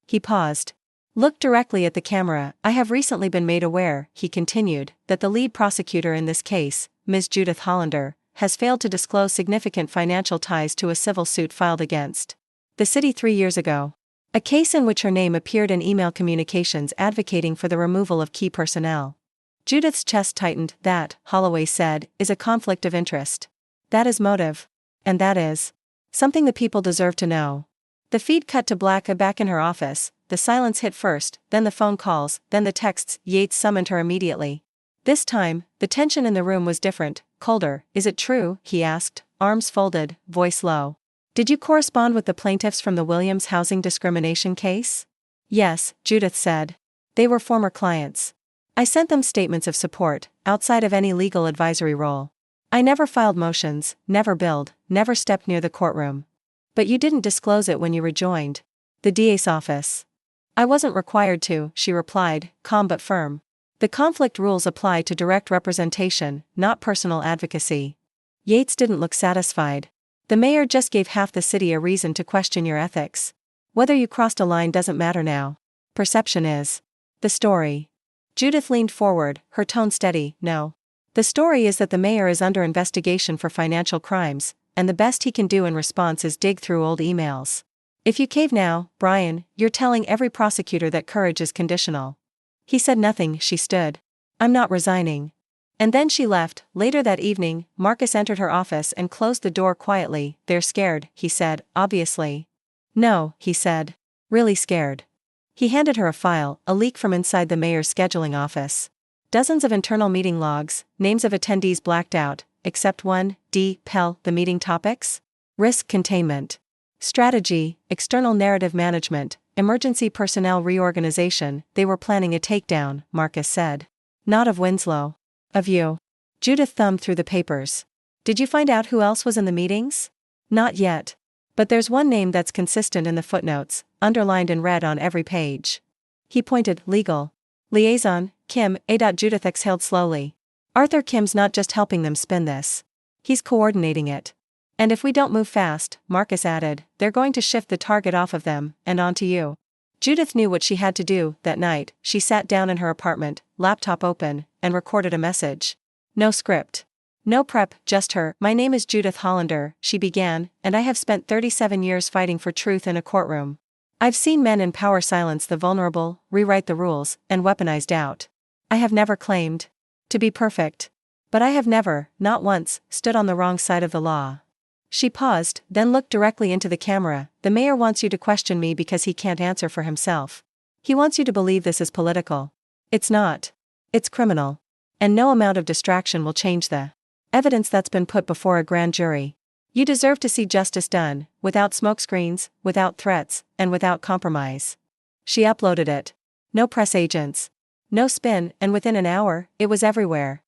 He paused. Looked directly at the camera. I have recently been made aware, he continued, that the lead prosecutor in this case, Ms. Judith Hollander, has failed to disclose significant financial ties to a civil suit filed against the city 3 years ago. A case in which her name appeared in email communications advocating for the removal of key personnel. Judith's chest tightened. That, Holloway said, is a conflict of interest. That is motive. And that is something the people deserve to know. The feed cut to black. Back in her office, the silence hit first, then the phone calls, then the texts. Yates summoned her immediately. This time, the tension in the room was different, colder. Is it true? He asked, arms folded, voice low. Did you correspond with the plaintiffs from the Williams housing discrimination case? Yes, Judith said. They were former clients. I sent them statements of support, outside of any legal advisory role. I never filed motions, never billed, never stepped near the courtroom. But you didn't disclose it when you rejoined the DA's office. I wasn't required to, she replied, calm but firm. The conflict rules apply to direct representation, not personal advocacy. Yates didn't look satisfied. The mayor just gave half the city a reason to question your ethics. Whether you crossed a line doesn't matter now. Perception is the story. Judith leaned forward, her tone steady. No. The story is that the mayor is under investigation for financial crimes, and the best he can do in response is dig through old emails. If you cave now, Brian, you're telling every prosecutor that courage is conditional. He said nothing. She stood. I'm not resigning. And then she left. Later that evening, Marcus entered her office and closed the door quietly. They're scared, he said, obviously. No, he said. Really scared. He handed her a file, a leak from inside the mayor's scheduling office. Dozens of internal meeting logs, names of attendees blacked out, except one, D. Pell. The meeting topics? Risk containment. Strategy, external narrative management, emergency personnel reorganization. They were planning a takedown, Marcus said. Not of Winslow. Of you. Judith thumbed through the papers. Did you find out who else was in the meetings? Not yet. But there's one name that's consistent in the footnotes, underlined in red on every page. He pointed. Legal. Liaison, Kim. Judith exhaled slowly. Arthur Kim's not just helping them spin this. He's coordinating it. And if we don't move fast, Marcus added, they're going to shift the target off of them, and onto you. Judith knew what she had to do. That night, she sat down in her apartment, laptop open, and recorded a message. No script. No prep, just her. My name is Judith Hollander, she began, and I have spent 37 years fighting for truth in a courtroom. I've seen men in power silence the vulnerable, rewrite the rules, and weaponize doubt. I have never claimed to be perfect. But I have never, not once, stood on the wrong side of the law. She paused, then looked directly into the camera. The mayor wants you to question me because he can't answer for himself. He wants you to believe this is political. It's not. It's criminal. And no amount of distraction will change the evidence that's been put before a grand jury. You deserve to see justice done, without smokescreens, without threats, and without compromise. She uploaded it. No press agents. No spin, and within an hour, it was everywhere.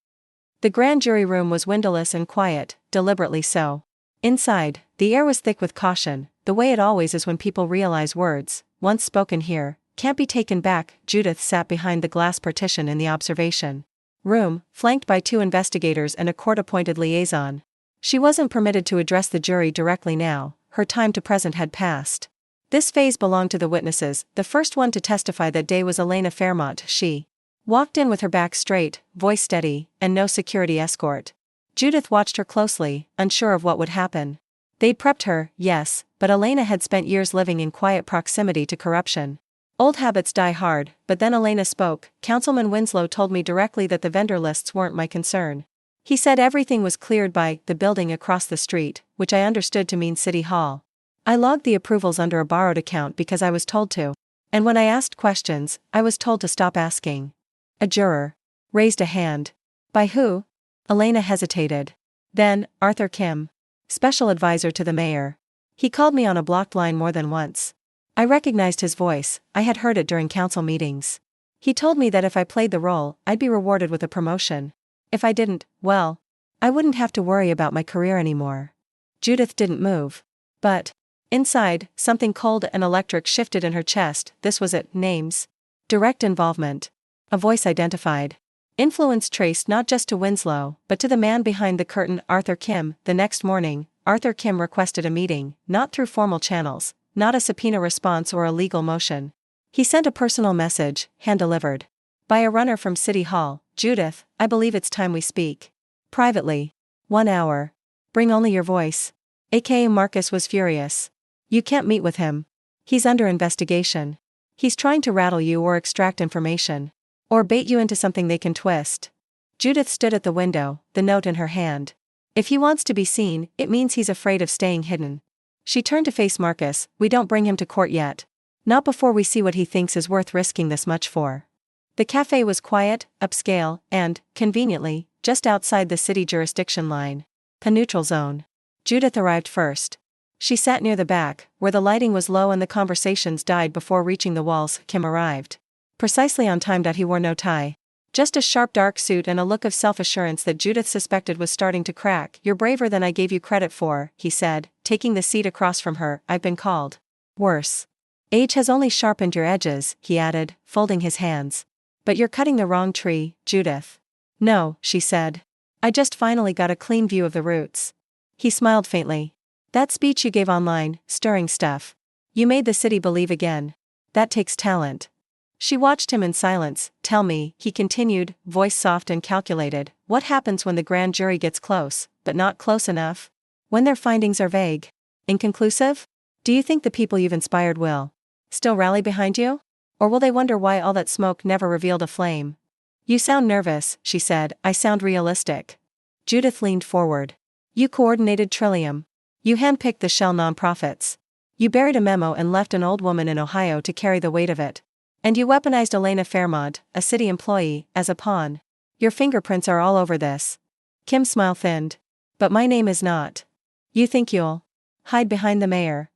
The grand jury room was windowless and quiet, deliberately so. Inside, the air was thick with caution, the way it always is when people realize words, once spoken here, can't be taken back. Judith sat behind the glass partition in the observation room, flanked by 2 investigators and a court-appointed liaison. She wasn't permitted to address the jury directly now, her time to present had passed. This phase belonged to the witnesses. The first one to testify that day was Elena Fairmont. She walked in with her back straight, voice steady, and no security escort. Judith watched her closely, unsure of what would happen. They'd prepped her, yes, but Elena had spent years living in quiet proximity to corruption. Old habits die hard, but then Elena spoke. Councilman Winslow told me directly that the vendor lists weren't my concern. He said everything was cleared by the building across the street, which I understood to mean City Hall. I logged the approvals under a borrowed account because I was told to. And when I asked questions, I was told to stop asking. A juror raised a hand. By who? Elena hesitated. Then, Arthur Kim, special advisor to the mayor. He called me on a blocked line more than once. I recognized his voice. I had heard it during council meetings. He told me that if I played the role, I'd be rewarded with a promotion. If I didn't, well, I wouldn't have to worry about my career anymore. Judith didn't move. But inside, something cold and electric shifted in her chest. This was it. Names. Direct involvement. A voice identified. Influence traced not just to Winslow, but to the man behind the curtain, Arthur Kim. The next morning, Arthur Kim requested a meeting, not through formal channels, not a subpoena response or a legal motion. He sent a personal message, hand-delivered. By a runner from City Hall. Judith, I believe it's time we speak. Privately. 1 hour. Bring only your voice. A.K.A. Marcus was furious. You can't meet with him. He's under investigation. He's trying to rattle you or extract information. Or bait you into something they can twist. Judith stood at the window, the note in her hand. If he wants to be seen, it means he's afraid of staying hidden. She turned to face Marcus. We don't bring him to court yet. Not before we see what he thinks is worth risking this much for. The cafe was quiet, upscale, and, conveniently, just outside the city jurisdiction line. A neutral zone. Judith arrived first. She sat near the back, where the lighting was low and the conversations died before reaching the walls. Kim arrived. Precisely on time. He wore no tie. Just a sharp dark suit and a look of self-assurance that Judith suspected was starting to crack. You're braver than I gave you credit for, he said, taking the seat across from her. I've been called worse. Age has only sharpened your edges, he added, folding his hands. But you're cutting the wrong tree, Judith. No, she said. I just finally got a clean view of the roots. He smiled faintly. That speech you gave online, stirring stuff. You made the city believe again. That takes talent. She watched him in silence. Tell me, he continued, voice soft and calculated, what happens when the grand jury gets close, but not close enough? When their findings are vague? Inconclusive? Do you think the people you've inspired will still rally behind you? Or will they wonder why all that smoke never revealed a flame? You sound nervous, she said. I sound realistic. Judith leaned forward. You coordinated Trillium. You handpicked the Shell nonprofits. You buried a memo and left an old woman in Ohio to carry the weight of it. And you weaponized Elena Fairmont, a city employee, as a pawn. Your fingerprints are all over this. Kim's smile thinned. But my name is not. You think you'll hide behind the mayor?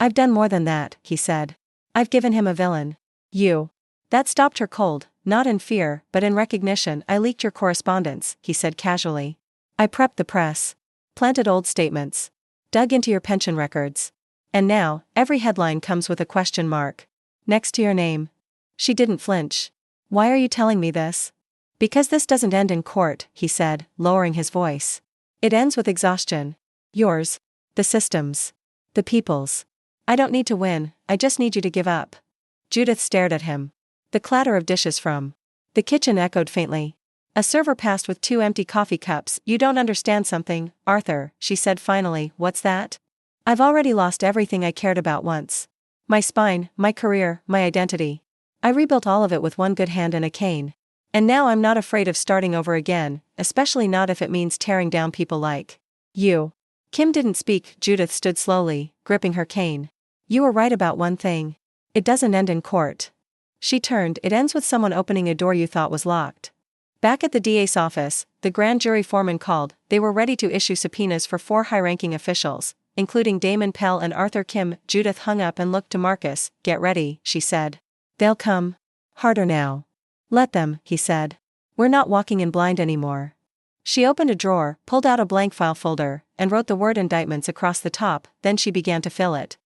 I've done more than that, he said. I've given him a villain. You. That stopped her cold, not in fear, but in recognition. I leaked your correspondence, he said casually. I prepped the press. Planted old statements. Dug into your pension records. And now, every headline comes with a question mark next to your name. She didn't flinch. Why are you telling me this? Because this doesn't end in court, he said, lowering his voice. It ends with exhaustion. Yours. The system's. The people's. I don't need to win, I just need you to give up. Judith stared at him. The clatter of dishes from the kitchen echoed faintly. A server passed with 2 empty coffee cups. You don't understand something, Arthur, she said finally. What's that? I've already lost everything I cared about once. My spine, my career, my identity. I rebuilt all of it with one good hand and a cane. And now I'm not afraid of starting over again, especially not if it means tearing down people like you. Kim didn't speak. Judith stood slowly, gripping her cane. You were right about one thing. It doesn't end in court. She turned. It ends with someone opening a door you thought was locked. Back at the DA's office, the grand jury foreman called. They were ready to issue subpoenas for 4 high-ranking officials, including Damon Pell and Arthur Kim. Judith hung up and looked to Marcus. Get ready, she said. They'll come. Harder now. Let them, he said. We're not walking in blind anymore. She opened a drawer, pulled out a blank file folder, and wrote the word indictments across the top. Then she began to fill it.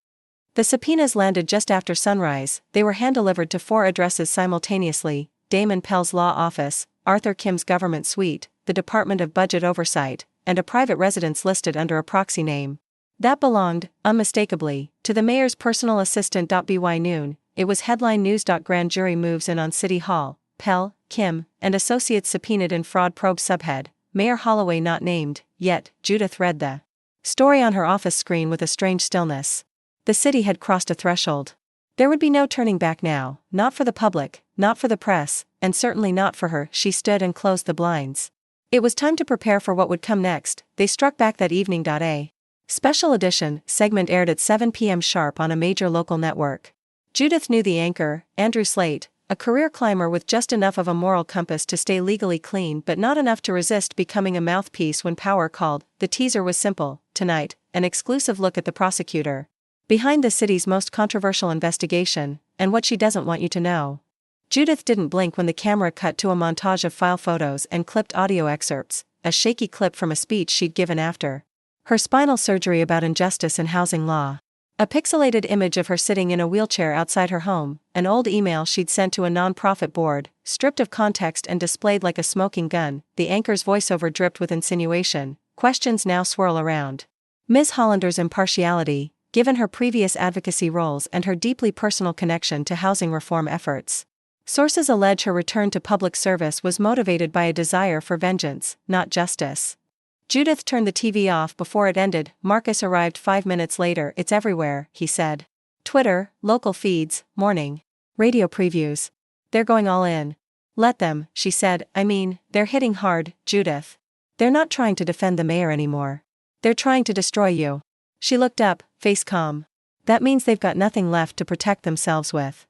The subpoenas landed just after sunrise. They were hand-delivered to 4 addresses simultaneously: Damon Pell's law office, Arthur Kim's government suite, the Department of Budget Oversight, and a private residence listed under a proxy name. That belonged, unmistakably, to the mayor's personal assistant. By noon, it was headline news. Grand jury moves in on City Hall. Pell, Kim, and associates subpoenaed in fraud probe. Subhead: Mayor Holloway not named. Yet, Judith read the story on her office screen with a strange stillness. The city had crossed a threshold. There would be no turning back now, not for the public, not for the press, and certainly not for her. She stood and closed the blinds. It was time to prepare for what would come next. They struck back that evening. A special edition segment aired at 7 p.m. sharp on a major local network. Judith knew the anchor, Andrew Slate, a career climber with just enough of a moral compass to stay legally clean but not enough to resist becoming a mouthpiece when power called. The teaser was simple: tonight, an exclusive look at the prosecutor behind the city's most controversial investigation, and what she doesn't want you to know. Judith didn't blink when the camera cut to a montage of file photos and clipped audio excerpts, a shaky clip from a speech she'd given after her spinal surgery about injustice in housing law. A pixelated image of her sitting in a wheelchair outside her home, an old email she'd sent to a non-profit board, stripped of context and displayed like a smoking gun. The anchor's voiceover dripped with insinuation. Questions now swirl around Ms. Hollander's impartiality, given her previous advocacy roles and her deeply personal connection to housing reform efforts. Sources allege her return to public service was motivated by a desire for vengeance, not justice. Judith turned the TV off before it ended. Marcus arrived 5 minutes later. It's everywhere, he said. Twitter, local feeds, morning radio previews. They're going all in. Let them, she said. I mean, they're hitting hard, Judith. They're not trying to defend the mayor anymore. They're trying to destroy you. She looked up, face calm. That means they've got nothing left to protect themselves with.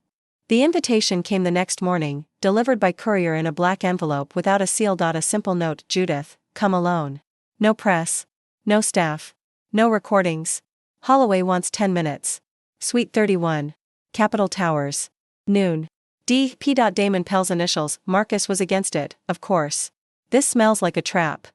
The invitation came the next morning, delivered by courier in a black envelope without a seal. A simple note: Judith, come alone. No press. No staff. No recordings. Holloway wants 10 minutes. Suite 31. Capitol Towers. Noon. D.P. Damon Pell's initials. Marcus was against it, of course. This smells like a trap.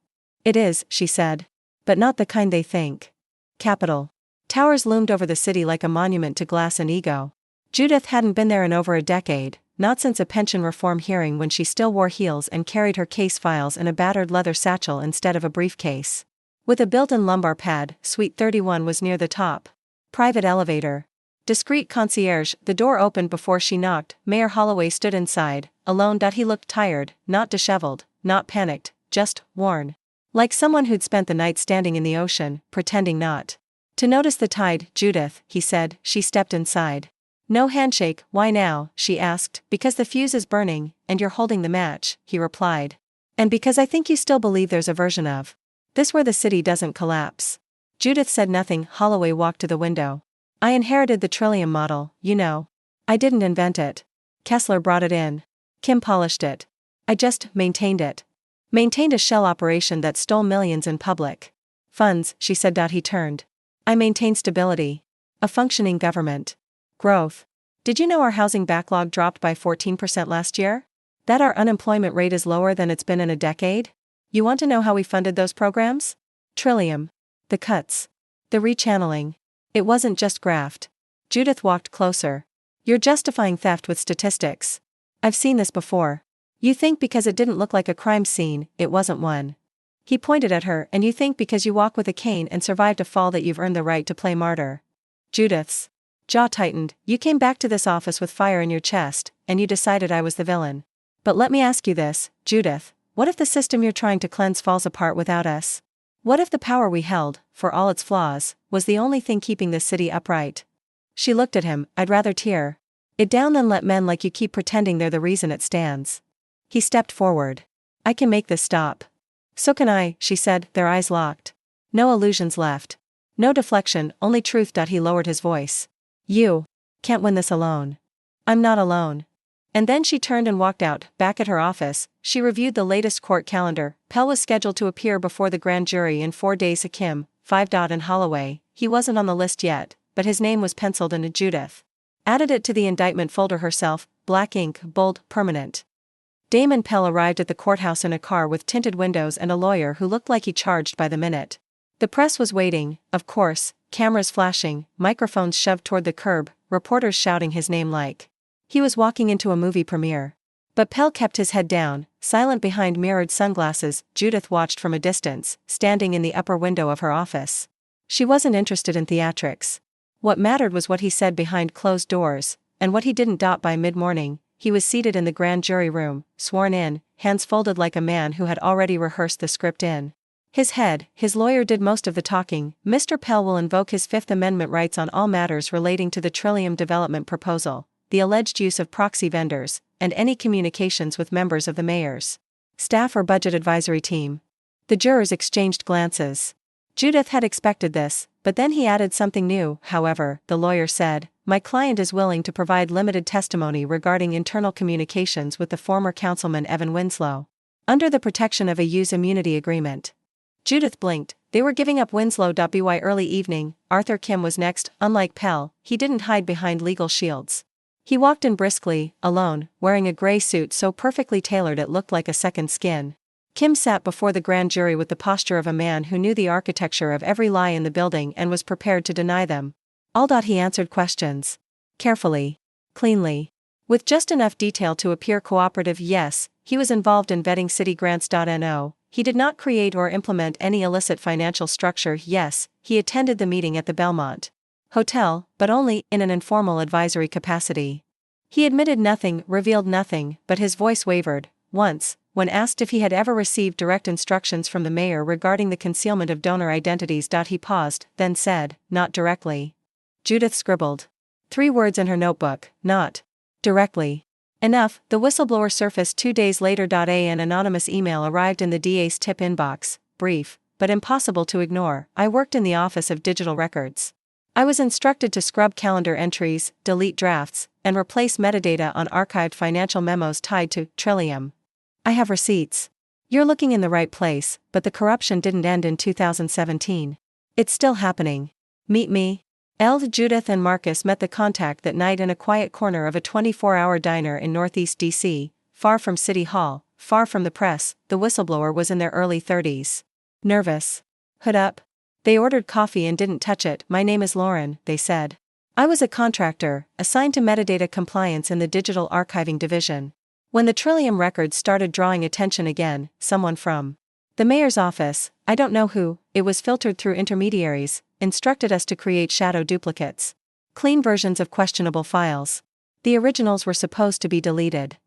It is, she said. But not the kind they think. Capitol Towers loomed over the city like a monument to glass and ego. Judith hadn't been there in over a decade, not since a pension reform hearing when she still wore heels and carried her case files in a battered leather satchel instead of a briefcase. With a built-in lumbar pad, Suite 31 was near the top. Private elevator. Discreet concierge. The door opened before she knocked. Mayor Holloway stood inside, alone. He looked tired, not disheveled, not panicked, just worn. Like someone who'd spent the night standing in the ocean, pretending not to notice the tide. Judith, he said. She stepped inside. No handshake. Why now? She asked. Because the fuse is burning, and you're holding the match, he replied. And because I think you still believe there's a version of this where the city doesn't collapse. Judith said nothing. Holloway walked to the window. I inherited the Trillium model, you know. I didn't invent it. Kessler brought it in. Kim polished it. I just maintained it. Maintained a shell operation that stole millions in public funds, she said. He turned. I maintain stability. A functioning government. Growth. Did you know our housing backlog dropped by 14% last year? That our unemployment rate is lower than it's been in a decade? You want to know how we funded those programs? Trillium. The cuts. The rechanneling. It wasn't just graft. Judith walked closer. You're justifying theft with statistics. I've seen this before. You think because it didn't look like a crime scene, it wasn't one. He pointed at her. And you think because you walk with a cane and survived a fall that you've earned the right to play martyr. Judith's jaw tightened. You came back to this office with fire in your chest, and you decided I was the villain. But let me ask you this, Judith. What if the system you're trying to cleanse falls apart without us? What if the power we held, for all its flaws, was the only thing keeping this city upright? She looked at him. I'd rather tear it down than let men like you keep pretending they're the reason it stands. He stepped forward. I can make this stop. So can I, she said, their eyes locked. No illusions left. No deflection, only truth. He lowered his voice. You can't win this alone. I'm not alone. And then she turned and walked out. Back at her office, she reviewed the latest court calendar. Pell was scheduled to appear before the grand jury in 4 days. Hakim, 5. And Holloway, he wasn't on the list yet, but his name was penciled in. Judith added it to the indictment folder herself, black ink, bold, permanent. Damon Pell arrived at the courthouse in a car with tinted windows and a lawyer who looked like he charged by the minute. The press was waiting, of course, cameras flashing, microphones shoved toward the curb, reporters shouting his name like he was walking into a movie premiere. But Pell kept his head down, silent behind mirrored sunglasses. Judith watched from a distance, standing in the upper window of her office. She wasn't interested in theatrics. What mattered was what he said behind closed doors, and what he didn't. By mid-morning, he was seated in the grand jury room, sworn in, hands folded like a man who had already rehearsed the script in his head. His lawyer did most of the talking. Mr. Pell will invoke his Fifth Amendment rights on all matters relating to the Trillium development proposal, the alleged use of proxy vendors, and any communications with members of the mayor's staff or budget advisory team. The jurors exchanged glances. Judith had expected this, but then he added something new. However, the lawyer said, my client is willing to provide limited testimony regarding internal communications with the former councilman Evan Winslow, under the protection of a use immunity agreement. Judith blinked. They were giving up Winslow. By early evening, Arthur Kim was next. Unlike Pell, he didn't hide behind legal shields. He walked in briskly, alone, wearing a gray suit so perfectly tailored it looked like a second skin. Kim sat before the grand jury with the posture of a man who knew the architecture of every lie in the building and was prepared to deny them. All. He answered questions. Carefully. Cleanly. With just enough detail to appear cooperative. Yes, he was involved in vetting city grants. No, he did not create or implement any illicit financial structure. Yes, he attended the meeting at the Belmont Hotel, but only in an informal advisory capacity. He admitted nothing, revealed nothing, but his voice wavered. Once, when asked if he had ever received direct instructions from the mayor regarding the concealment of donor identities. He paused, then said, not directly. Judith scribbled 3 words in her notebook, not directly. Enough. The whistleblower surfaced 2 days later. An anonymous email arrived in the DA's tip inbox, brief, but impossible to ignore. I worked in the Office of Digital Records. I was instructed to scrub calendar entries, delete drafts, and replace metadata on archived financial memos tied to Trillium. I have receipts. You're looking in the right place, but the corruption didn't end in 2017. It's still happening. Meet me. Judith and Marcus met the contact that night in a quiet corner of a 24-hour diner in Northeast D.C., far from City Hall, far from the press. The whistleblower was in their early 30s. Nervous. Hood up. They ordered coffee and didn't touch it. My name is Lauren, they said. I was a contractor, assigned to metadata compliance in the digital archiving division. When the Trillium records started drawing attention again, someone from the mayor's office, I don't know who, it was filtered through intermediaries, instructed us to create shadow duplicates. Clean versions of questionable files. The originals were supposed to be deleted.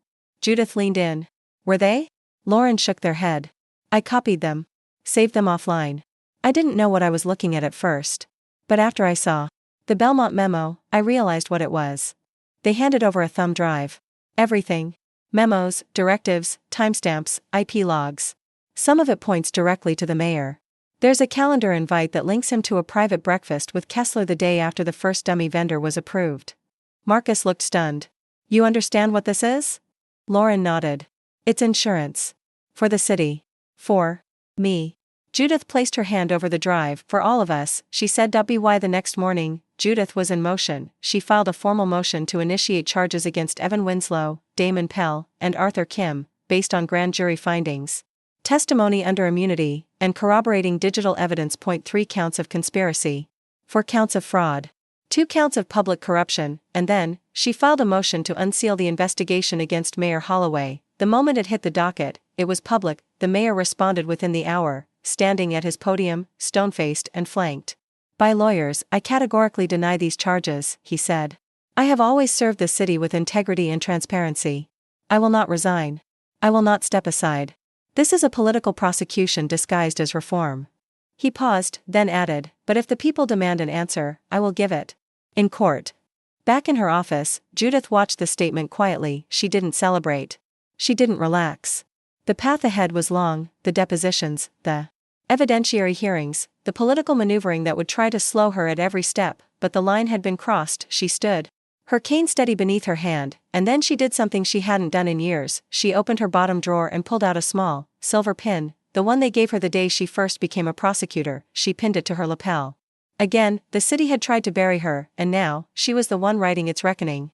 Judith leaned in. Were they? Lauren shook their head. I copied them. Saved them offline. I didn't know what I was looking at first. But after I saw the Belmont memo, I realized what it was. They handed over a thumb drive. Everything. Memos, directives, timestamps, IP logs. Some of it points directly to the mayor. There's a calendar invite that links him to a private breakfast with Kessler the day after the first dummy vendor was approved. Marcus looked stunned. You understand what this is? Lauren nodded. It's insurance. For the city. For me. Judith placed her hand over the drive. For all of us, she said. By the next morning, Judith was in motion. She filed a formal motion to initiate charges against Evan Winslow, Damon Pell, and Arthur Kim, based on grand jury findings, testimony under immunity, and corroborating digital evidence. 3 counts of conspiracy. 4 counts of fraud. 2 counts of public corruption, and then, she filed a motion to unseal the investigation against Mayor Holloway. The moment it hit the docket, it was public. The mayor responded within the hour, standing at his podium, stone-faced and flanked by lawyers. I categorically deny these charges, he said. I have always served the city with integrity and transparency. I will not resign. I will not step aside. This is a political prosecution disguised as reform. He paused, then added, but if the people demand an answer, I will give it. In court. Back in her office, Judith watched the statement quietly. She didn't celebrate. She didn't relax. The path ahead was long, the depositions, the Evidentiary hearings, the political maneuvering that would try to slow her at every step, but the line had been crossed. She stood, her cane steady beneath her hand, and then she did something she hadn't done in years. She opened her bottom drawer and pulled out a small, silver pin, the one they gave her the day she first became a prosecutor. She pinned it to her lapel. Again, the city had tried to bury her, and now, she was the one writing its reckoning.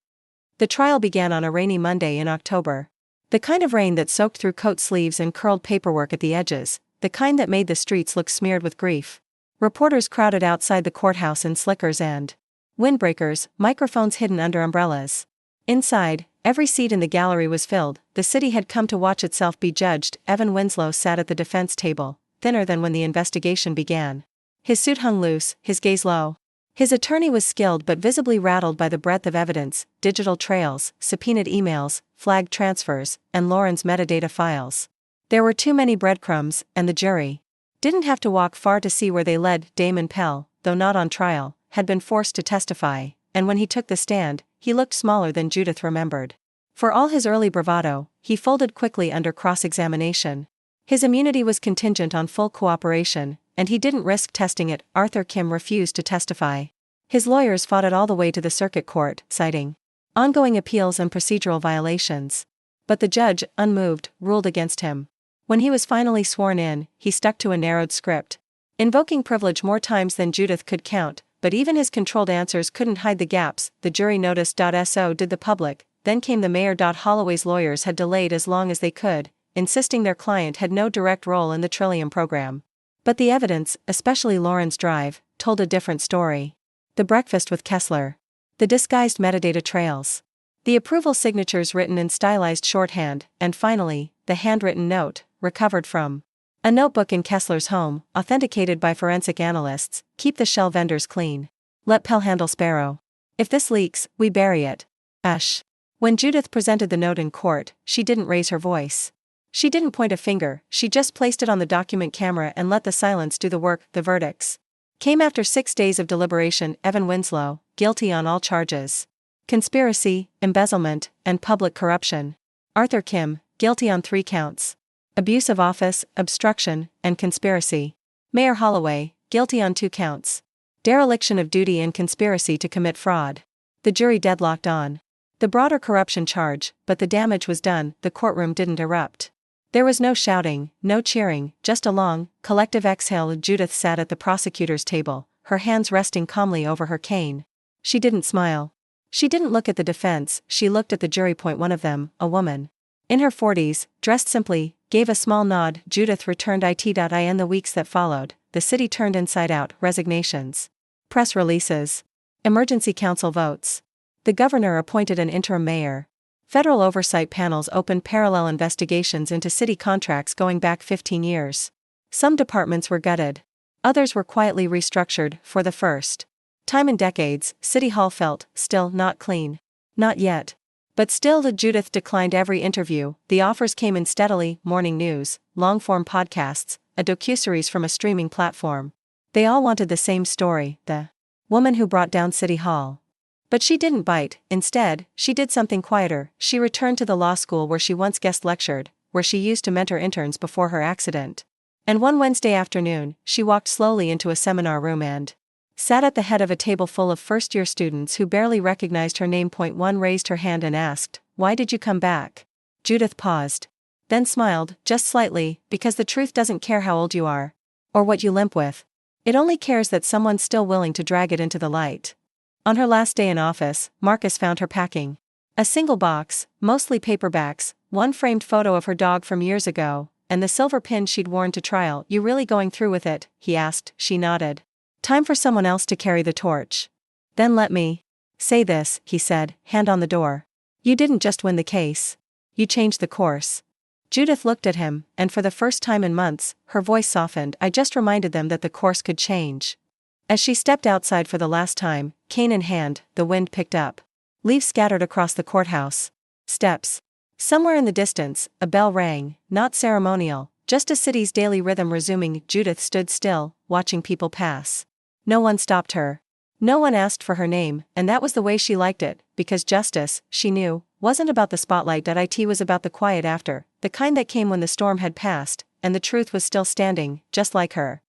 The trial began on a rainy Monday in October. The kind of rain that soaked through coat sleeves and curled paperwork at the edges, the kind that made the streets look smeared with grief. Reporters crowded outside the courthouse in slickers and windbreakers, microphones hidden under umbrellas. Inside, every seat in the gallery was filled. The city had come to watch itself be judged. Evan Winslow sat at the defense table, thinner than when the investigation began. His suit hung loose, his gaze low. His attorney was skilled but visibly rattled by the breadth of evidence: digital trails, subpoenaed emails, flagged transfers, and Lauren's metadata files. There were too many breadcrumbs, and the jury didn't have to walk far to see where they led. Damon Pell, though not on trial, had been forced to testify, and when he took the stand, he looked smaller than Judith remembered. For all his early bravado, he folded quickly under cross-examination. His immunity was contingent on full cooperation, and he didn't risk testing it. Arthur Kim refused to testify. His lawyers fought it all the way to the circuit court, citing ongoing appeals and procedural violations. But the judge, unmoved, ruled against him. When he was finally sworn in, he stuck to a narrowed script, invoking privilege more times than Judith could count, but even his controlled answers couldn't hide the gaps. The jury noticed. So did the public. Then came the mayor. Holloway's lawyers had delayed as long as they could, insisting their client had no direct role in the Trillium program. But the evidence, especially Lauren's drive, told a different story. The breakfast with Kessler. The disguised metadata trails. The approval signatures written in stylized shorthand, and finally, the handwritten note, recovered from a notebook in Kessler's home, authenticated by forensic analysts. Keep the shell vendors clean. Let Pell handle Sparrow. If this leaks, we bury it. Ash. When Judith presented the note in court, she didn't raise her voice. She didn't point a finger, she just placed it on the document camera and let the silence do the work. The verdicts came after 6 days of deliberation. Evan Winslow, guilty on all charges: conspiracy, embezzlement, and public corruption. Arthur Kim, guilty on 3 counts: abuse of office, obstruction, and conspiracy. Mayor Holloway, guilty on 2 counts: dereliction of duty and conspiracy to commit fraud. The jury deadlocked on the broader corruption charge, but the damage was done. The courtroom didn't erupt. There was no shouting, no cheering, just a long, collective exhale. Judith sat at the prosecutor's table, her hands resting calmly over her cane. She didn't smile. She didn't look at the defense, she looked at the jury. One of them, a woman in her 40s, dressed simply, gave a small nod. Judith returned it. In the weeks that followed, the city turned inside out: resignations, press releases, emergency council votes. The governor appointed an interim mayor. Federal oversight panels opened parallel investigations into city contracts going back 15 years. Some departments were gutted. Others were quietly restructured. For the first time in decades, City Hall felt, still, not clean. Not yet. But still. Judith declined every interview. The offers came in steadily: morning news, long-form podcasts, a docuseries from a streaming platform. They all wanted the same story: the woman who brought down City Hall. But she didn't bite. Instead, she did something quieter. She returned to the law school where she once guest lectured, where she used to mentor interns before her accident. And one Wednesday afternoon, she walked slowly into a seminar room and sat at the head of a table full of first-year students who barely recognized her name. One raised her hand and asked, "Why did you come back?" Judith paused, then smiled, just slightly: because the truth doesn't care how old you are, or what you limp with. It only cares that someone's still willing to drag it into the light. On her last day in office, Marcus found her packing a single box, mostly paperbacks, one framed photo of her dog from years ago, and the silver pin she'd worn to trial. "You really going through with it?" he asked. She nodded. "Time for someone else to carry the torch." "Then let me say this," he said, hand on the door. "You didn't just win the case. You changed the course." Judith looked at him, and for the first time in months, her voice softened. "I just reminded them that the course could change." As she stepped outside for the last time, cane in hand, the wind picked up. Leaves scattered across the courthouse steps. Somewhere in the distance, a bell rang, not ceremonial, just a city's daily rhythm resuming. Judith stood still, watching people pass. No one stopped her. No one asked for her name, and that was the way she liked it, because justice, she knew, wasn't about the spotlight. It was about the quiet after, the kind that came when the storm had passed, and the truth was still standing, just like her.